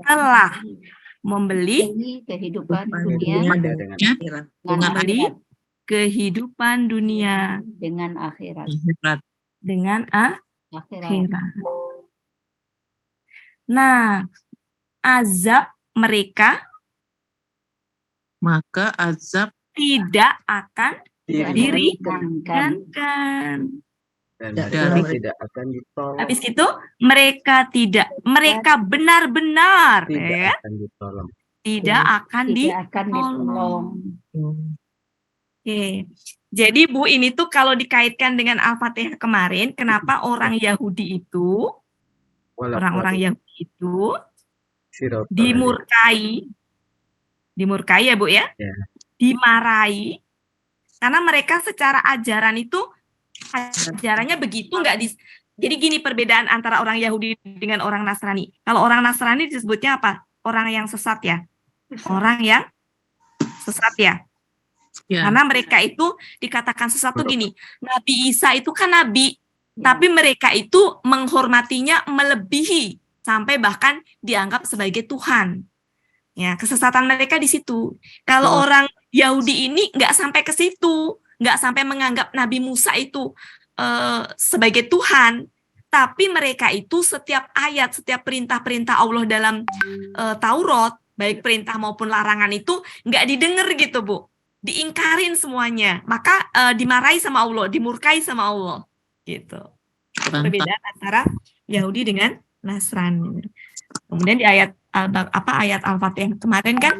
telah membeli kehidupan dunia kehidupan dunia dengan akhirat. Dengan akhirat. Nah, azab mereka maka azab tidak akan diringankan. Dan Tidak mereka dari tidak akan ditolong. Habis itu mereka benar-benar Tidak ya, akan ditolong. tidak akan Tidak akan ditolong. ditolong. Oke. Jadi Bu, ini tuh kalau dikaitkan dengan Al-Fatihah kemarin, kenapa orang Yahudi itu, orang-orang Yahudi itu dimurkai ya Bu ya, Ya. dimarahi, karena mereka secara ajaran itu ajarannya begitu nggak di. Jadi gini perbedaan antara orang Yahudi dengan orang Nasrani. Kalau orang Nasrani disebutnya apa? Orang yang sesat ya. Orang yang sesat ya. Ya. Karena mereka itu dikatakan sesat tuh gini. Nabi Isa itu kan nabi, tapi mereka itu menghormatinya melebihi sampai bahkan dianggap sebagai Tuhan. Ya, kesesatan mereka di situ. Kalau orang Yahudi ini nggak sampai ke situ, nggak sampai menganggap Nabi Musa itu sebagai Tuhan, tapi mereka itu setiap ayat, setiap perintah-perintah Allah dalam Taurat, baik perintah maupun larangan itu nggak didengar gitu Bu, diingkarin semuanya, maka dimarahi sama Allah, dimurkai sama Allah, gitu. Perbedaan antara Yahudi dengan Nasrani. Kemudian di ayat ayat Al-Fatihah kemarin kan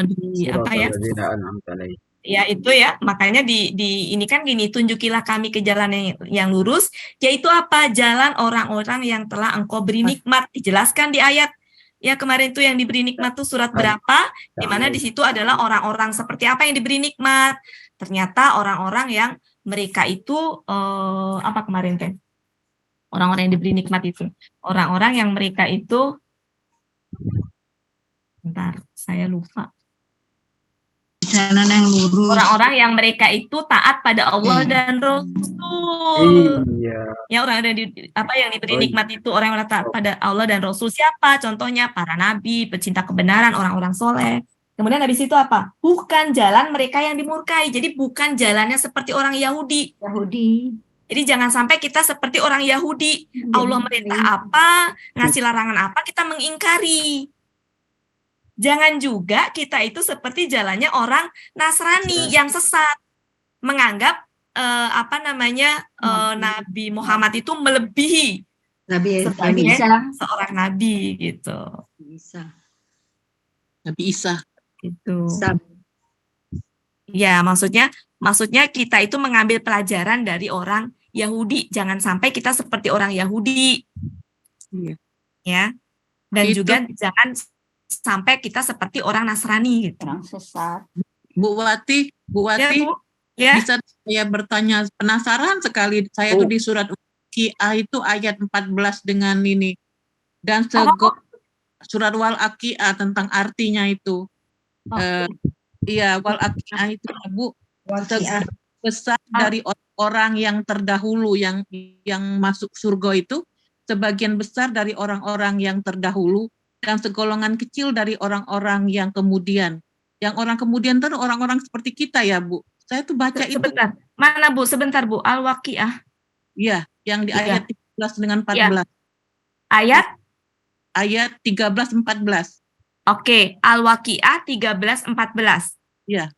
di apa ya? Ya itu ya, makanya di ini kan gini, tunjukilah kami ke jalan yang lurus, yaitu apa? Jalan orang-orang yang telah engkau beri nikmat. Dijelaskan di ayat ya kemarin tuh yang diberi nikmat tuh surat berapa? Di mana di situ adalah orang-orang seperti apa yang diberi nikmat. Ternyata orang-orang yang mereka itu apa kemarin kan? Orang-orang yang diberi nikmat itu, orang-orang yang mereka itu, bentar, saya lupa. Jalan yang lurus. Orang-orang yang mereka itu taat pada Allah dan Rasul. Iya. Ya orang yang diberi nikmat itu orang yang taat pada Allah dan Rasul. Siapa? Contohnya para nabi, pecinta kebenaran, orang-orang soleh. Kemudian habis itu apa? Bukan jalan mereka yang dimurkai. Jadi bukan jalannya seperti orang Yahudi. Jadi jangan sampai kita seperti orang Yahudi. Allah merintah apa, ngasih larangan apa, kita mengingkari. Jangan juga kita itu seperti jalannya orang Nasrani yang sesat, menganggap Nabi Muhammad itu melebihi sebagai seorang nabi gitu. Nabi Isa. Gitu. Ya, maksudnya kita itu mengambil pelajaran dari orang Yahudi. Jangan sampai kita seperti orang Yahudi. Iya. Ya. Dan Itu. juga jangan sampai kita seperti orang Nasrani gitu. Orang sesat. Bu Wati, Ya, Bu. Ya. bisa saya bertanya, penasaran sekali saya tuh di surat Al-Waqiah itu ayat 14 dengan ini. Dan surat Wal-Waqiah tentang artinya itu. Iya, Wal-Waqiah itu Bu, besar dari orang yang terdahulu yang masuk surga itu, sebagian besar dari orang-orang yang terdahulu dan segolongan kecil dari orang-orang yang kemudian. Yang orang kemudian itu orang-orang seperti kita ya, Bu. Saya tuh baca Sebentar. Mana Bu? Sebentar Bu. Al-Waqiah. Iya, yang di ayat 13 dengan 14. Ya. Ayat 13-14. Oke, Al-Waqiah 13-14. Iya.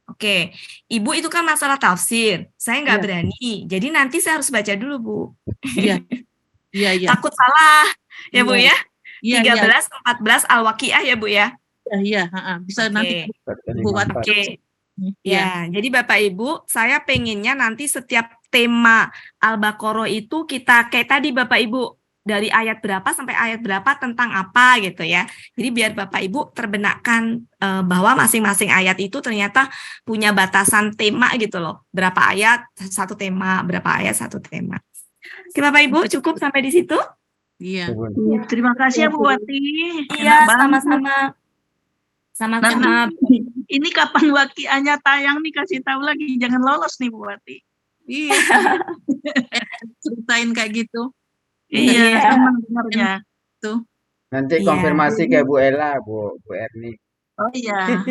Oke, Ibu itu kan masalah tafsir. Saya nggak berani. Jadi nanti saya harus baca dulu, Bu. Iya. Iya. Takut salah, ya Bu ya. Iya, 13-14 Al-Waqiah ya Bu ya. Iya, bisa nanti buat. Oke. Ya, jadi Bapak Ibu, saya pengennya nanti setiap tema Al-Baqarah itu kita kayak tadi Bapak Ibu, dari ayat berapa sampai ayat berapa tentang apa gitu ya. Jadi biar Bapak Ibu terbenakkan bahwa masing-masing ayat itu ternyata punya batasan tema gitu loh. Berapa ayat satu tema, berapa ayat satu tema. Oke Bapak Ibu, cukup sampai di situ? Iya. Terima kasih ya Bu Wati. Iya, sama-sama. Sama-sama. Ini kapan Waqiahnya tayang nih, kasih tahu lagi, jangan lolos nih Bu Wati. Iya. Ceritain kayak gitu. Iya, sama dengarnya. Tuh. Nanti konfirmasi ke Bu Ella, Bu Erni. Oh iya.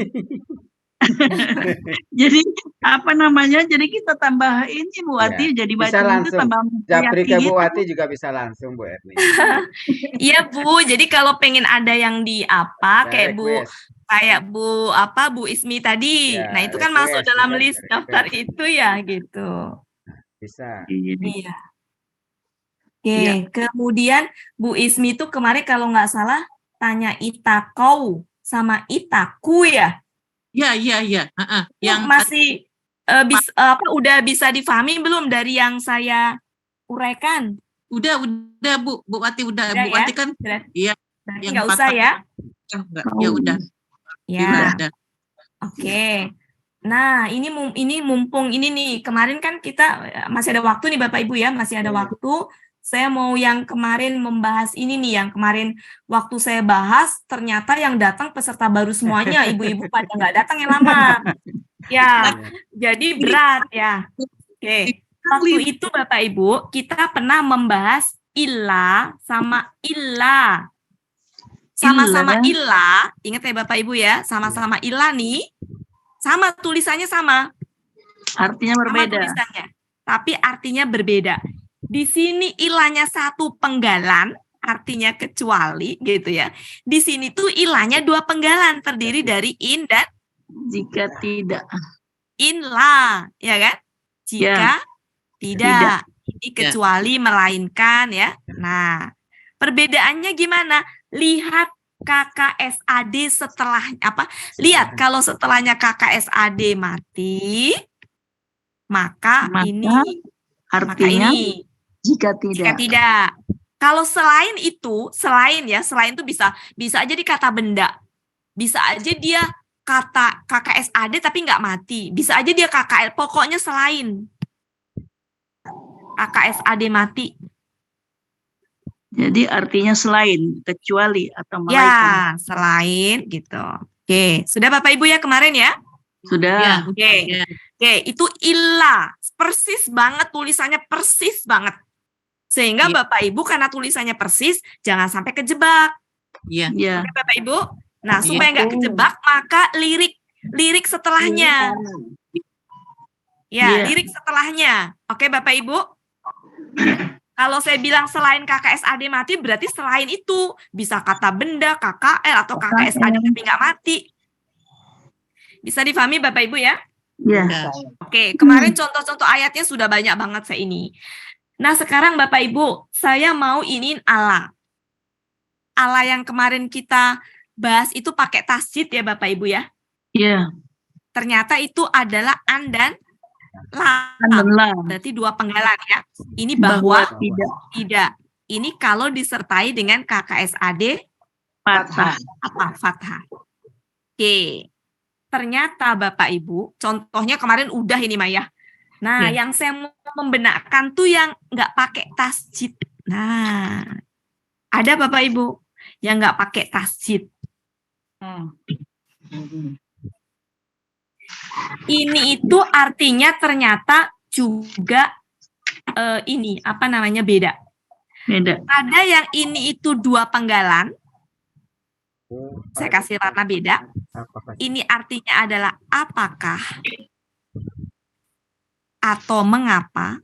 Jadi apa namanya? Jadi kita tambah ini Bu Wati, jadi Bisa baca itu langsung. tambah Japri ke Bu gitu. Wati juga bisa langsung Bu Erni. Iya Bu, jadi kalau pengen ada yang di apa kayak Bu Ismi tadi. Ya, Nah, itu kan request, masuk dalam request, list daftar itu ya gitu. Bisa. Iya. Oke, kemudian Bu Ismi itu kemarin kalau nggak salah tanya itakau sama itaku ya. Iya. Itu Yang masih udah bisa difahami belum dari yang saya uraikan? udah Bu Wati udah. Udah Bu ya? Wati kan iya Berarti yang nggak usah ya? enggak. Ya udah. Ya. Udah. Oke. Nah, ini mumpung ini nih, kemarin kan kita masih ada waktu nih Bapak Ibu ya, masih ada waktu. Saya mau yang kemarin membahas ini nih, yang kemarin waktu saya bahas, ternyata yang datang peserta baru semuanya, ibu-ibu pada nggak datang yang lama. Ya, jadi berat ya. Oke. Waktu itu Bapak Ibu, kita pernah membahas illa sama illa. Sama-sama illa, ingat ya Bapak Ibu ya, sama-sama illa nih, sama tulisannya sama. Artinya berbeda. Sama tulisannya, tapi artinya berbeda. Di sini ilahnya satu penggalan, artinya kecuali gitu ya. Di sini tuh ilahnya dua penggalan, terdiri dari in dan jika tidak. Inla, ya kan? Jika tidak. Ini kecuali melainkan ya. Nah, perbedaannya gimana? Lihat KKSAD setelah apa? Lihat kalau setelahnya KKSAD mati, maka ini artinya jika tidak. Jika tidak. Kalau selain itu bisa aja di kata benda. Bisa aja dia kata KKSAD tapi nggak mati. Bisa aja dia KKL, pokoknya selain. KKSAD mati. Jadi artinya selain, kecuali atau melainkan. Ya, selain gitu. Oke, sudah Bapak Ibu ya kemarin ya? Sudah. Oke, itu illa. Persis banget tulisannya, persis banget. Sehingga Bapak Ibu karena tulisannya persis, jangan sampai kejebak. Iya. Oke Bapak Ibu. Nah, supaya nggak kejebak, maka lirik setelahnya. Ya, lirik setelahnya. Oke Bapak Ibu. Kalau saya bilang selain KKSAD mati, berarti selain itu. Bisa kata benda, KKL, atau KKSAD tapi nggak mati. Bisa difahami Bapak Ibu ya? Iya. Oke, kemarin contoh-contoh ayatnya sudah banyak banget saya ini. Nah, sekarang Bapak Ibu, saya mau iniin Allah. Allah yang kemarin kita bahas itu pakai tasjid ya Bapak Ibu ya? Iya. Ternyata itu adalah an dan lam. Berarti dua penggalan ya. Ini bahwa tidak. Ini kalau disertai dengan KKSAD fathah. Apa? Fathah. Oke. Ternyata Bapak Ibu, contohnya kemarin udah ini Maya. Nah, yang saya mau membenarkan tuh yang nggak pakai tasjid. Nah, ada Bapak Ibu yang nggak pakai tasjid. Ini itu artinya ternyata juga ini apa namanya beda. Ada yang ini itu dua penggalan. Saya kasih warna beda. Ini artinya adalah apakah atau mengapa.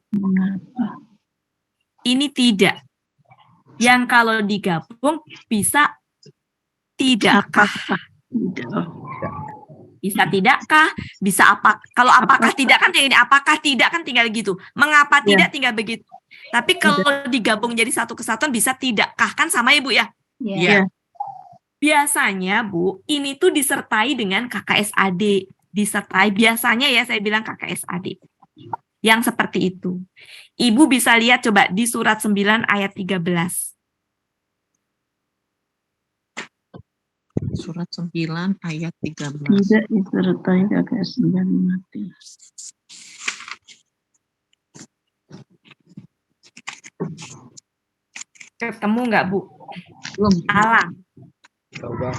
Ini tidak. Yang kalau digabung bisa tidakkah. Bisa tidakkah, bisa apa. Kalau apakah tidak kan ini apakah tidak kan tinggal gitu. Mengapa tidak tinggal begitu. Tapi kalau digabung jadi satu kesatuan bisa tidakkah kan sama Ibu ya? Iya. Biasanya Bu, ini tuh disertai dengan KKSAD. Disertai biasanya ya saya bilang KKSAD. Yang seperti itu. Ibu bisa lihat coba di surat 9 ayat 13. Surat 9 ayat 13. Tidak disertai KKSAD mati. Ketemu nggak Bu? Belum. Allah. Coba.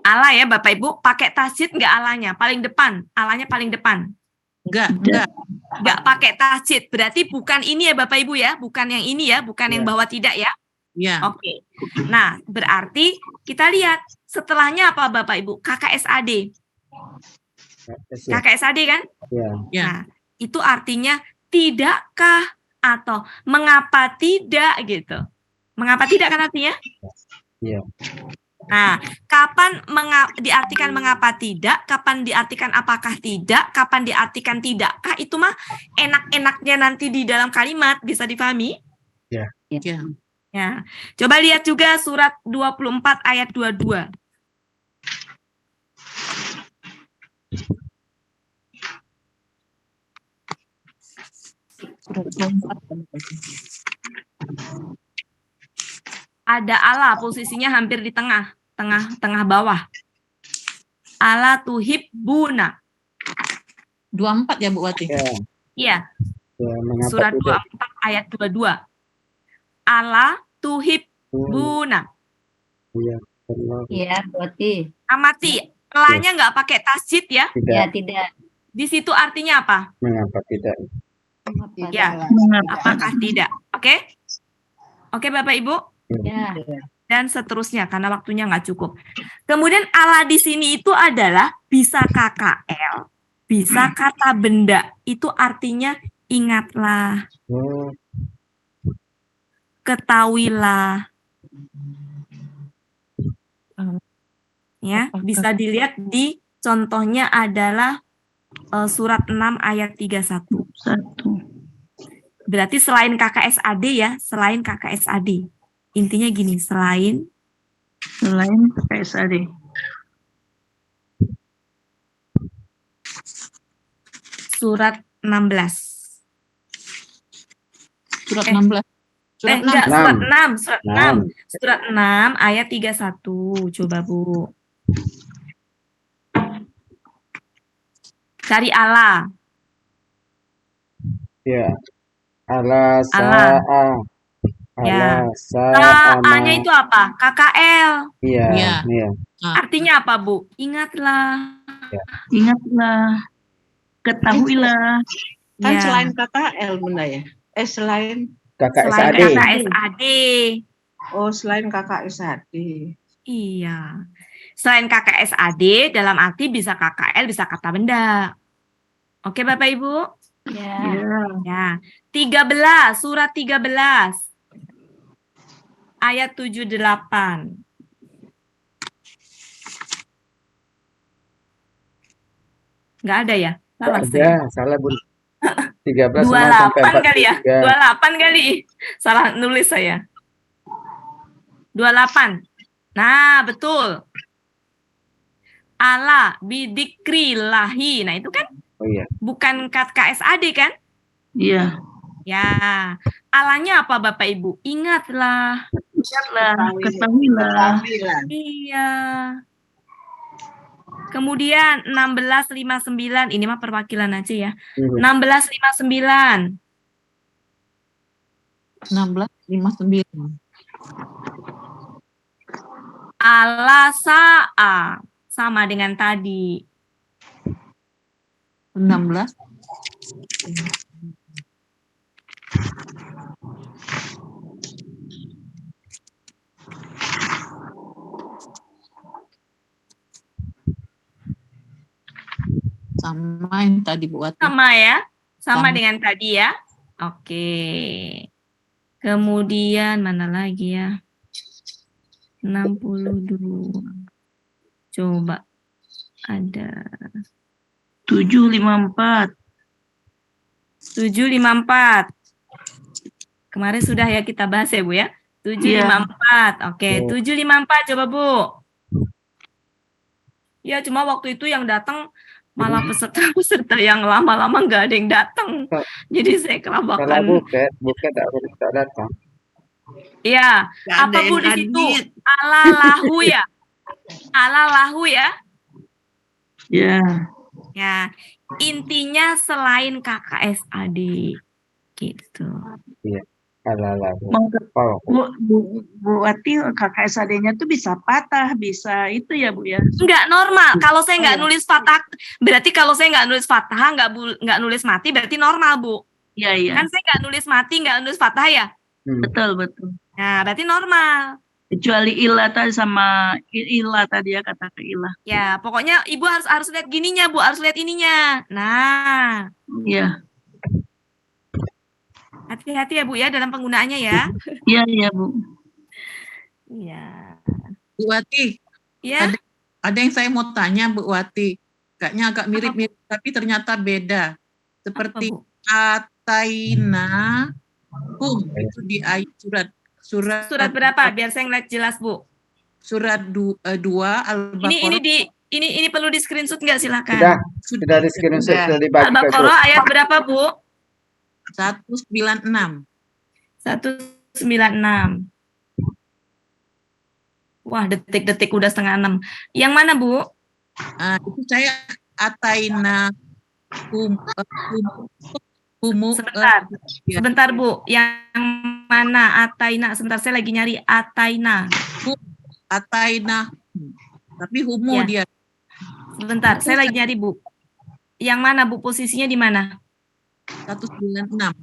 Allah ya Bapak Ibu, pakai tasjid nggak Allahnya? Paling depan, Allahnya paling depan. Enggak. Nggak pakai tasjid, berarti bukan ini ya Bapak Ibu ya, bukan yang ini ya, bukan yang bawah tidak ya. Iya. Oke. Nah, berarti kita lihat setelahnya apa Bapak Ibu? KKSAD. KKSAD kan? Iya. Nah, itu artinya tidakkah atau mengapa tidak gitu. Mengapa tidak kan artinya? Iya. Nah, kapan diartikan mengapa tidak, kapan diartikan apakah tidak, kapan diartikan tidakkah, itu mah enak-enaknya nanti di dalam kalimat, bisa dipahami? Ya. Ya. Ya. Coba lihat juga surat 24 ayat 22. Surat 24. Ada Allah, posisinya hampir di tengah bawah. Allah tuhibbuna. 24 ya Bu Wati? Ya. Iya, Ya, mengapa surat tidak? 24 ayat 22. Allah tuhibbuna. Iya. Allah. Ya, berarti. Amati, elahnya nggak pakai tasjid ya. Ya, Tidak. tidak. Di situ artinya apa? Mengapa tidak? Ya, apakah tidak? Oke? Oke Bapak Ibu? Ya. Dan seterusnya karena waktunya nggak cukup. Kemudian Allah di sini itu adalah bisa KKL, bisa kata benda. Itu artinya ingatlah, Oh, ketahuilah. Ya, bisa dilihat di contohnya adalah surat 6 ayat 31. Berarti selain KKSAD ya, selain KKSAD. Intinya gini, selain KSAD. surat 16. Surat 16. Surat 6. Enggak, surat 6, surat 6. 6. Surat 6 ayat 31. Coba Bu. Cari Allah. ya. Allah Allah. sa'a. Ya. Allah sa'a. A-nya itu apa? KKL. Iya. Iya. Iya. Artinya apa, Bu? Ingatlah. Ingatlah, ketahuilah. Kan Ya. selain KKL Bunda ya? Selain Selain KKSAD. KKSAD. oh selain KKSAD. Iya. Selain KKSAD, dalam arti bisa KKL, bisa kata benda. Oke, Bapak Ibu? Ya. Ya. 13, surat 13. Ayat 78. Nggak ada ya? Salah saya. Ya, salah Bun. 13 28 kali ya? 43. 28 kali. Salah nulis saya. 28. Nah, betul. Allah bidikrillahi. Nah, itu kan Oh iya. bukan KSAD kan? Iya. Ya. Allahnya apa Bapak Ibu? Ingatlah. Ketahuilah. Iya. Kemudian 1659. Ini mah perwakilan aja ya. 1659. 16:59. Allah sa'a. Sama dengan tadi. 16. Sama yang tadi Bu Wati. Sama ya? Sama Sama. dengan tadi ya? Oke. Kemudian mana lagi ya? 62. Coba. Ada. 754. 754. Kemarin sudah ya kita bahas ya Bu ya? 754. Oke, 754 coba Bu. Ya cuma waktu itu yang datang malah peserta-peserta yang lama-lama nggak ada yang datang. Jadi saya Kalau kelabakan. buket tak datang. Iya, Nggak ada apa yang Bu di situ? hadir. Allah lahu ya. Allah lahu ya. Ya. Ya, intinya selain KKSAD gitu. Iya. Ala-ala. Mau Oh, Bu Wati, KKSAD-nya tuh bisa patah, bisa itu ya Bu ya. Enggak normal. Kalau saya nggak Oh, ya. nulis fatah, berarti kalau saya nggak nulis fatah, nggak nulis mati, berarti normal Bu. Iya, iya. Kan saya nggak nulis mati, nggak nulis fatah ya. Betul, betul. Nah, berarti normal. Kecuali ilah tadi sama ilah tadi ya, kata ke ilah. Ya, pokoknya Ibu harus lihat gininya, Bu, harus lihat ininya. Nah, Iya. hati-hati ya Bu ya dalam penggunaannya ya. Iya, iya Bu. Iya. Bu Wati, Ya, ada yang saya mau tanya Bu Wati. Kayaknya agak mirip-mirip, tapi ternyata beda. Seperti Bu? ataina hum itu di ayat Surat berapa? Biar saya ngeliat jelas, Bu. Surat 2 Ini Al-Baqarah. ini perlu di screenshot nggak? Sudah Silakan. di screenshot, sudah dibagi ke grup. Al-Baqarah ayat berapa, Bu? 196. 196. Wah, detik-detik udah 5:30. Yang mana, Bu? Itu saya ataina humu. Sebentar, Bu. Yang mana ataina? Sebentar, saya lagi nyari ataina. Ataina. Tapi humu Ya. dia. Sebentar, saya lagi nyari, Bu. Yang mana, Bu? Posisinya di mana? 196.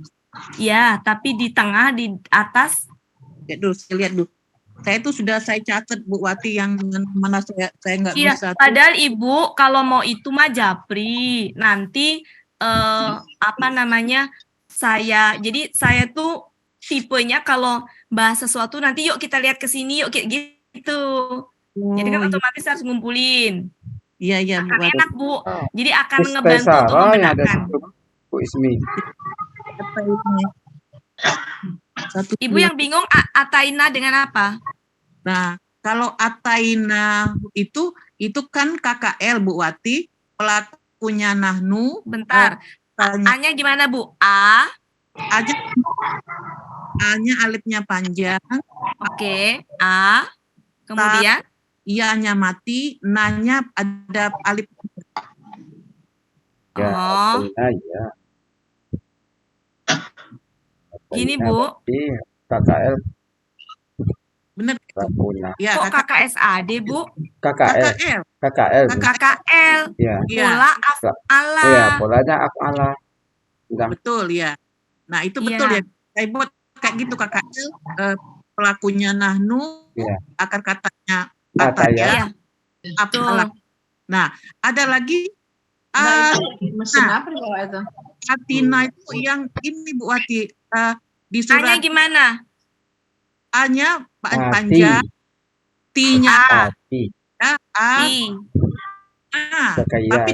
Ya, tapi di tengah, di atas. Lihat dulu, saya lihat dulu. Saya itu sudah saya catat Bu Wati yang mana saya nggak Iya, bisa. padahal Ibu kalau mau itu mah japri. Nanti jadi saya tuh tipenya kalau bahas sesuatu nanti yuk kita lihat ke sini yuk kayak gitu. Jadi kan otomatis harus ngumpulin. Iya Bu Wati. Enak Bu. Jadi akan Miss ngebantu untuk Tessa, yang ada membedakan. Bu Ismi. Apa ini? Ibu yang bingung ataina dengan apa? Nah, kalau ataina itu kan KKL Bu Wati, pelakunya nahnu. Bentar. A-nya gimana Bu? A-nya alifnya panjang. Oke, A. Kemudian Iya-nya mati, na-nya ada alif. Ya, Oh. ya. Gini Bu. KKL. Benar. Ya, kok KKSAD Bu? KKL. KKL. Ya. Pola af'ala. Iya, polanya af'ala. Betul ya. Nah, itu betul ya. Saya buat kayak gitu KKL, pelakunya nahnu, akar katanya ataya, af'ala. Nah, ada lagi mesin apa kalau itu? atina itu yang ini Bu Wati, di surat A-nya gimana? A-nya panjang, T-nya tapi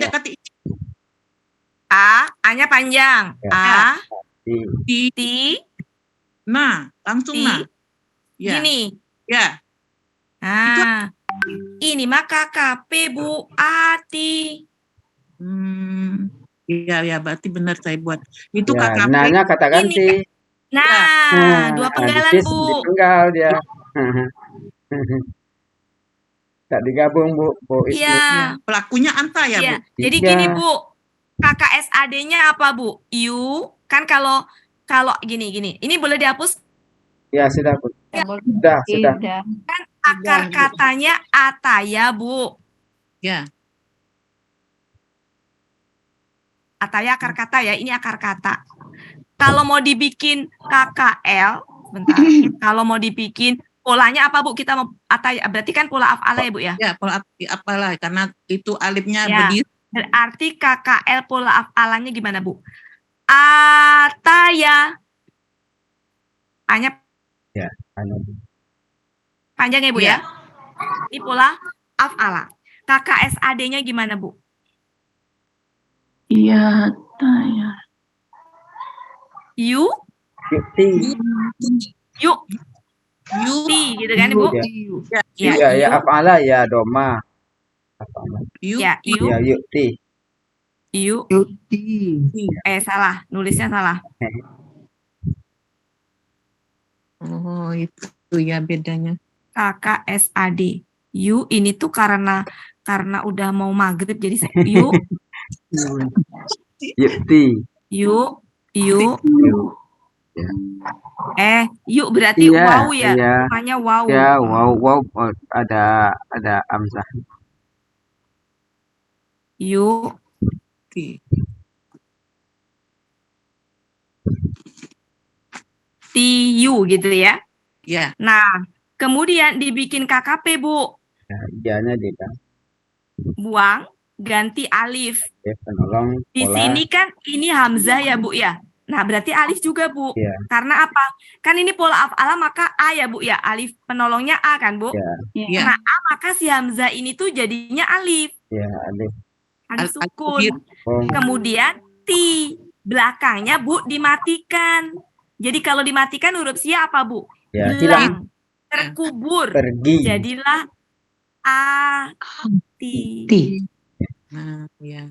dekat A-nya panjang. A, T, nah, langsung nah. Ya. Gini. Ya. Ini mah KKP Bu Ati. Iya, berarti benar saya buat. Itu ya, KKP. Nanya kata ganti. Dua penggalan Bu. Dipenggal dia. Tak digabung Bu Ismi. Iya. Pelakunya anta ya Bu. Jadi gini Bu, KKSAD-nya apa Bu? U. Kan kalau gini. Ini boleh dihapus? Ya sudah Bu. Sudah. Kan akar katanya ataya Bu. Ya. Ataya akar kata ya, ini akar kata. Kalau mau dibikin KKL, bentar. Kalau mau dibikin polanya apa Bu? Kita mau ataya, berarti kan pola af'ala ya Bu ya? Ya, pola af'ala karena itu alifnya ya. berdiri. Berarti KKL pola af'alanya gimana Bu? Ataya. A-nya panjang ya Bu ya? Ini pola af'ala. KKSAD-nya gimana Bu? Iya, tanya. Yu, gitu kan Ibu? Ya, af'ala ya doma. Ya, yukti. Salah, nulisnya salah. Oh, itu ya bedanya. KKSAD. Yu ini tuh karena udah mau maghrib jadi yu. Yukti. Yuk. Yuk berarti wow ya. Namanya wow. Ya, wow ada amzah. Yuk. TU gitu ya. Ya. Nah, kemudian dibikin KKP, Bu. Iya-nya buang, ganti alif. Penolong Di sini kan ini hamzah ya Bu ya. Nah, berarti alif juga, Bu. Ya. Karena apa? Kan ini pola af'ala maka A ya, Bu ya. Alif penolongnya A kan, Bu? Ya. Ya. Karena A maka si hamzah ini tuh jadinya alif. Ya, alif. Alif Al- sukun. Oh, Kemudian ti. Belakangnya, Bu, dimatikan. Jadi kalau dimatikan huruf sia apa, Bu? ya, hilang. Hilang. Terkubur. Pergi. Jadilah ati. Nah, ya.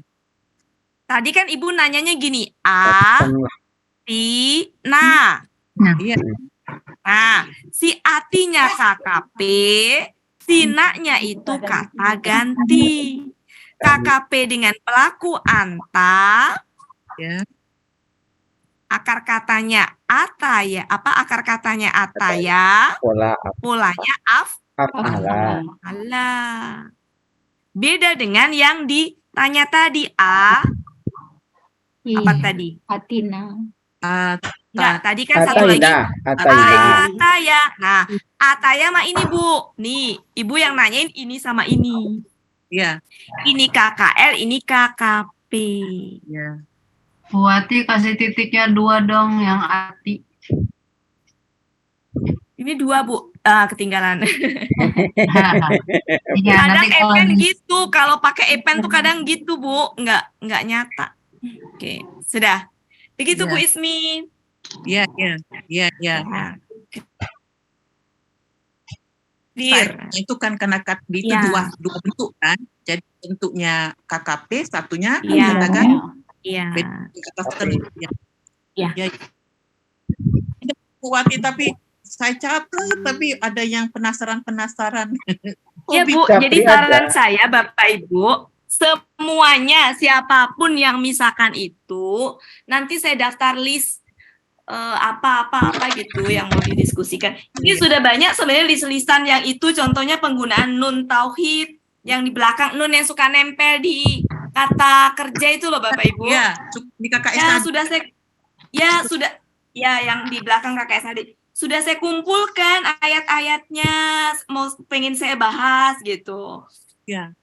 Tadi kan Ibu nanyanya gini, Tengah. na. Iya. Nah, si atinya KKP, si naknya itu kata ganti. KKP dengan pelaku anta, Ya. akar katanya ataya. Apa akar katanya ataya? Pola Polanya af'ala. af'ala. Beda dengan yang ditanya tadi, apa tadi? Atina. Enggak, tadi kan satu lagi. Ataina. Ataya. Nah, ataya mah ini, Bu. Nih, Ibu yang nanyain ini sama ini. Iya. Ini KKL, ini KKP. Iya. Bu Ati kasih titiknya 2 dong yang Ati. Ini 2, Bu. Ketinggalan. Iya, Kadang nanti kalau epen gitu. Kalau pakai epen tuh kadang gitu, Bu. Enggak nyata. Oke, sudah. Begitu, Iya. Bu Ismi. Iya, iya. Iya, iya. Nah. Clear. Saya itu kan karena itu Iya. dua bentuk kan. Jadi bentuknya KKP, satunya Iya. katakan Iya. katakan ya. Iya. Ya. Ini Wati, tapi saya catat tapi ada yang penasaran. Ya, Bu. Capri Jadi saran ada. saya, Bapak Ibu, semuanya siapapun yang misalkan itu, nanti saya daftar list apa gitu yang mau didiskusikan. Ini sudah banyak sebenarnya list-listan yang itu, contohnya penggunaan nun tauhid yang di belakang nun yang suka nempel di kata kerja itu loh, Bapak Ibu. Iya, di KKS Ya, tadi. sudah yang di belakang KKS tadi. Sudah saya kumpulkan ayat-ayatnya, mau pengen saya bahas gitu. Ya.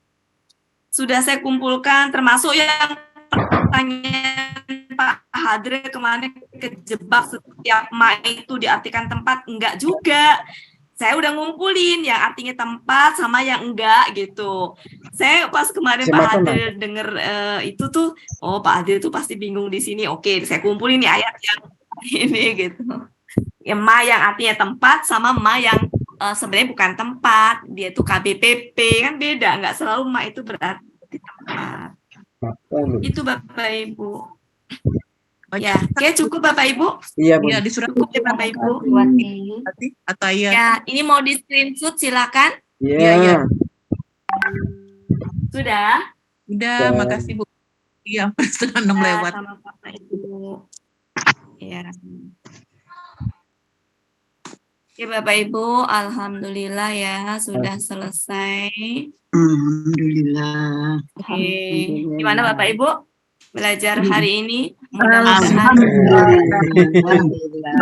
Sudah saya kumpulkan, termasuk yang pertanyaan Pak Hadre kemarin kejebak setiap ma itu diartikan tempat, enggak juga. Saya udah ngumpulin yang artinya tempat sama yang enggak gitu. Saya pas kemarin Pak Hadre denger itu tuh, oh Pak Hadre tuh pasti bingung di sini. Oke, saya kumpulin nih ayat yang ini gitu. Ya, ma yang artinya tempat sama ma yang sebenarnya bukan tempat, dia tuh KBPP, kan beda, nggak selalu ma itu berarti tempat. Itu Bapak Ibu. Ya, oke, cukup Bapak Ibu. Iya, Bu. Iya, di surat Cukup ya Bapak Ibu. Ataya. Ya, ini mau di screenshot silakan. Iya. Sudah? Udah, makasih Bu. Iya, 5:30 lewat. Sama Bapak Ibu. Ya. Oke Bapak Ibu, alhamdulillah ya sudah selesai. Alhamdulillah. Oke, gimana Bapak Ibu belajar hari ini? Mudah-mudahan.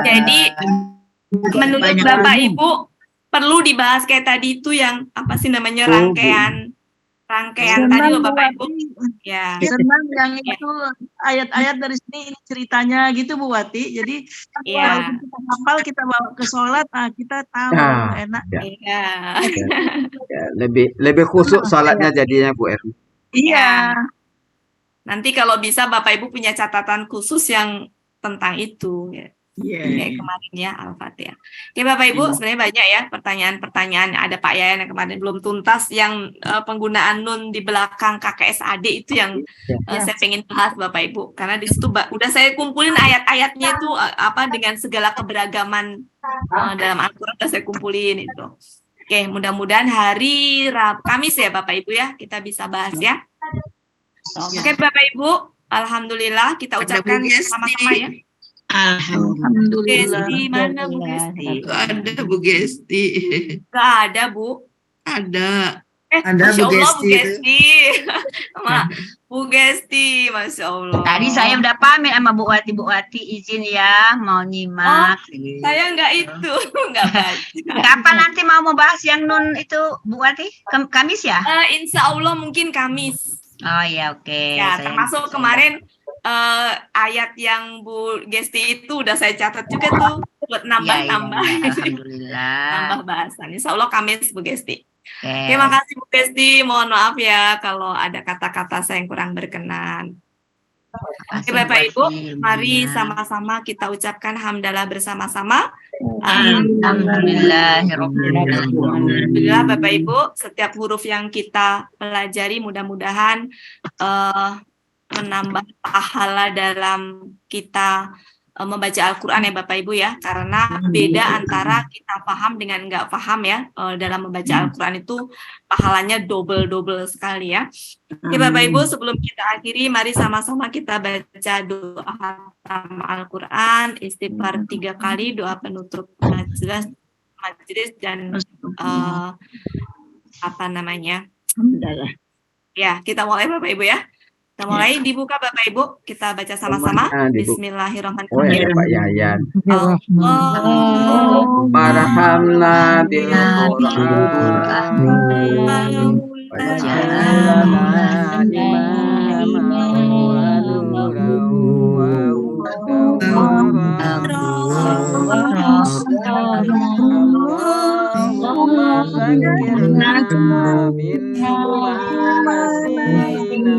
Jadi menurut Bapak Ibu perlu dibahas kayak tadi itu yang apa sih namanya rangkaian tadi loh Bapak Ibu. Ya. Senang yang itu ayat-ayat dari sini ini ceritanya gitu Bu Wati. Jadi Iya. kalau kita hafal kita bawa ke sholat, kita tahu enak. Iya. Ya, lebih khusyuk salatnya jadinya Bu Erni. Iya. Nanti kalau bisa Bapak Ibu punya catatan khusus yang tentang itu ya. Kayak kemarin ya Al-Fatihah. Oke Bapak Ibu, sebenarnya banyak ya pertanyaan-pertanyaan. Ada Pak Yayan yang kemarin belum tuntas yang penggunaan nun di belakang KKSAD itu yang saya pengen bahas Bapak Ibu. Karena di situ udah saya kumpulin ayat-ayatnya itu apa dengan segala keberagaman dalam Al-Qur'an udah saya kumpulin itu. Oke, mudah-mudahan hari Kamis ya Bapak Ibu ya kita bisa bahas ya. Oke Bapak Ibu, alhamdulillah kita ucapkan sama-sama ya. Alhamdulillah. Gesti mana Bu Gesti? Gak ada Bu Gesti. Gak ada Bu. Ada. Ada Bu Masya Allah Bu Gesti. Gesti. Bu Gesti, Masya Allah. Tadi saya udah pamit sama Bu Wati izin ya mau nyimak. Saya nggak itu, nggak baca. Kapan nanti mau membahas yang nun itu Bu Wati? Kamis ya? Insya Allah mungkin Kamis. Oh ya oke. Ya, termasuk kemarin ayat yang Bu Gesti itu udah saya catat juga tuh buat nambah-nambah. Alhamdulillah. Nambah bahasan. Insya Allah Kamis Bu Gesti. Oke. Terima kasih Bu Gesti. Mohon maaf ya kalau ada kata-kata saya yang kurang berkenan. Oke Bapak Ibu, mari sama-sama kita ucapkan hamdalah bersama-sama. Alhamdulillah Bapak Ibu, setiap huruf yang kita pelajari mudah-mudahan menambah pahala dalam kita membaca Al-Quran ya Bapak Ibu ya, karena beda antara kita paham dengan nggak paham ya. Dalam membaca Al-Quran itu pahalanya double sekali ya. Oke Bapak Ibu, sebelum kita akhiri mari sama-sama kita baca doa hatam Al-Quran, istighfar 3 kali, doa penutup majelis dan apa namanya, ya kita mulai Bapak Ibu ya. Kita mulai, dibuka Bapak Ibu, kita baca sama-sama. Bismillahirrahmanirrahim. Pak Yayan. Warhamna bil Qur'an waj'alna imama wa nuran wa hudan wa Allahumma zakkirna minhu ma nasina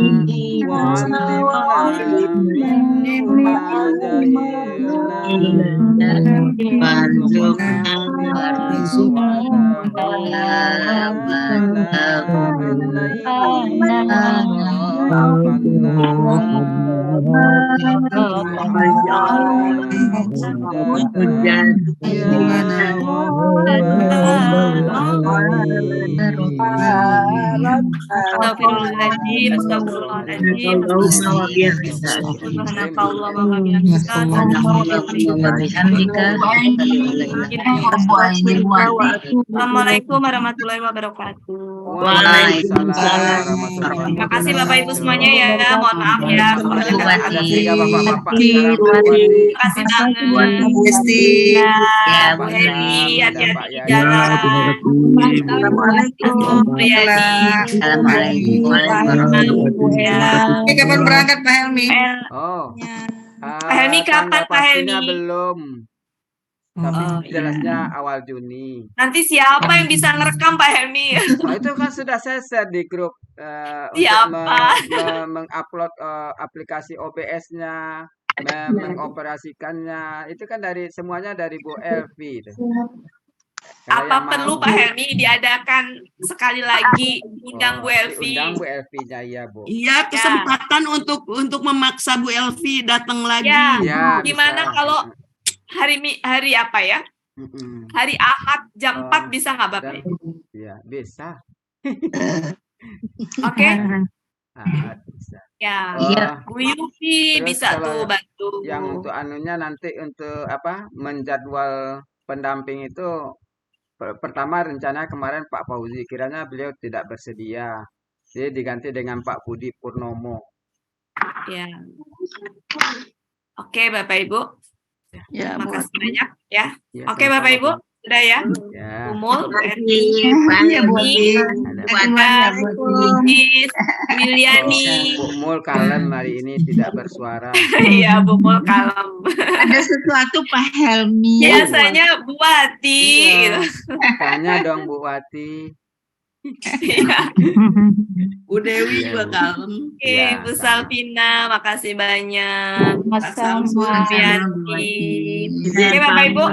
Astagfirullahaladzim, astagfirullahaladzim. Assalamualaikum warahmatullahi wabarakatuh. Waalaikumsalam. Terima kasih Bapak Ibu semuanya ya. Mohon maaf ya kalau ada kata-kata. Terima Terima kasih banget. Gesti. Ya, Bu Heri, hati-hati di jalan. Assalamualaikum. Oke, kapan berangkat Pak Helmi? Oh. Pak Helmi kapan Pak Helmi? Belum. Tapi jelasnya awal Juni. Nanti siapa yang bisa ngerekam Pak Helmi? Oh, itu kan sudah saya share di grup Siapa? untuk mengupload aplikasi OBS-nya, mengoperasikannya. Itu kan semuanya dari Bu Elvi. Apa perlu Pak Helmi diadakan sekali lagi undang Bu Elvi? Undang Bu Elvi-nya ya Bu. Iya, kesempatan untuk memaksa Bu Elvi datang lagi. Ya, gimana kalau hari apa ya? Hari Ahad jam 4 bisa nggak Bapak? Iya, bisa. Oke. Ahad bisa. Ya, Bu Yufi bisa tuh bantu. Yang untuk anunya nanti untuk apa? Menjadwal pendamping itu pertama rencana kemarin Pak Fauzi, kiranya beliau tidak bersedia. Jadi diganti dengan Pak Budi Purnomo. Ya. Oke, Bapak Ibu. Ya, terima kasih banyak ya. Ya, Oke, Bapak Ibu, sudah ya. Ya. Umul, Bu Erni, Ada Miliani. Bu Mul kalem hari ini tidak bersuara. Iya, Bu Mul kalem. Ada sesuatu Pak Helmi. Biasanya Bu Wati. Iya. Gitu. Tanya dong Bu Wati. Iya. Bu Dewi juga kalem. Oke, Bu Salvina, makasih banyak. Pak Samsulianti. Oke, Bapak Ibu.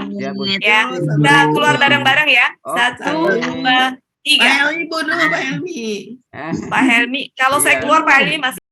Ya, kita keluar bareng-bareng ya. 1, 2, 3. Pak Helmi dulu, Pak Helmi. Pak Helmi, kalau saya keluar Pak Helmi masih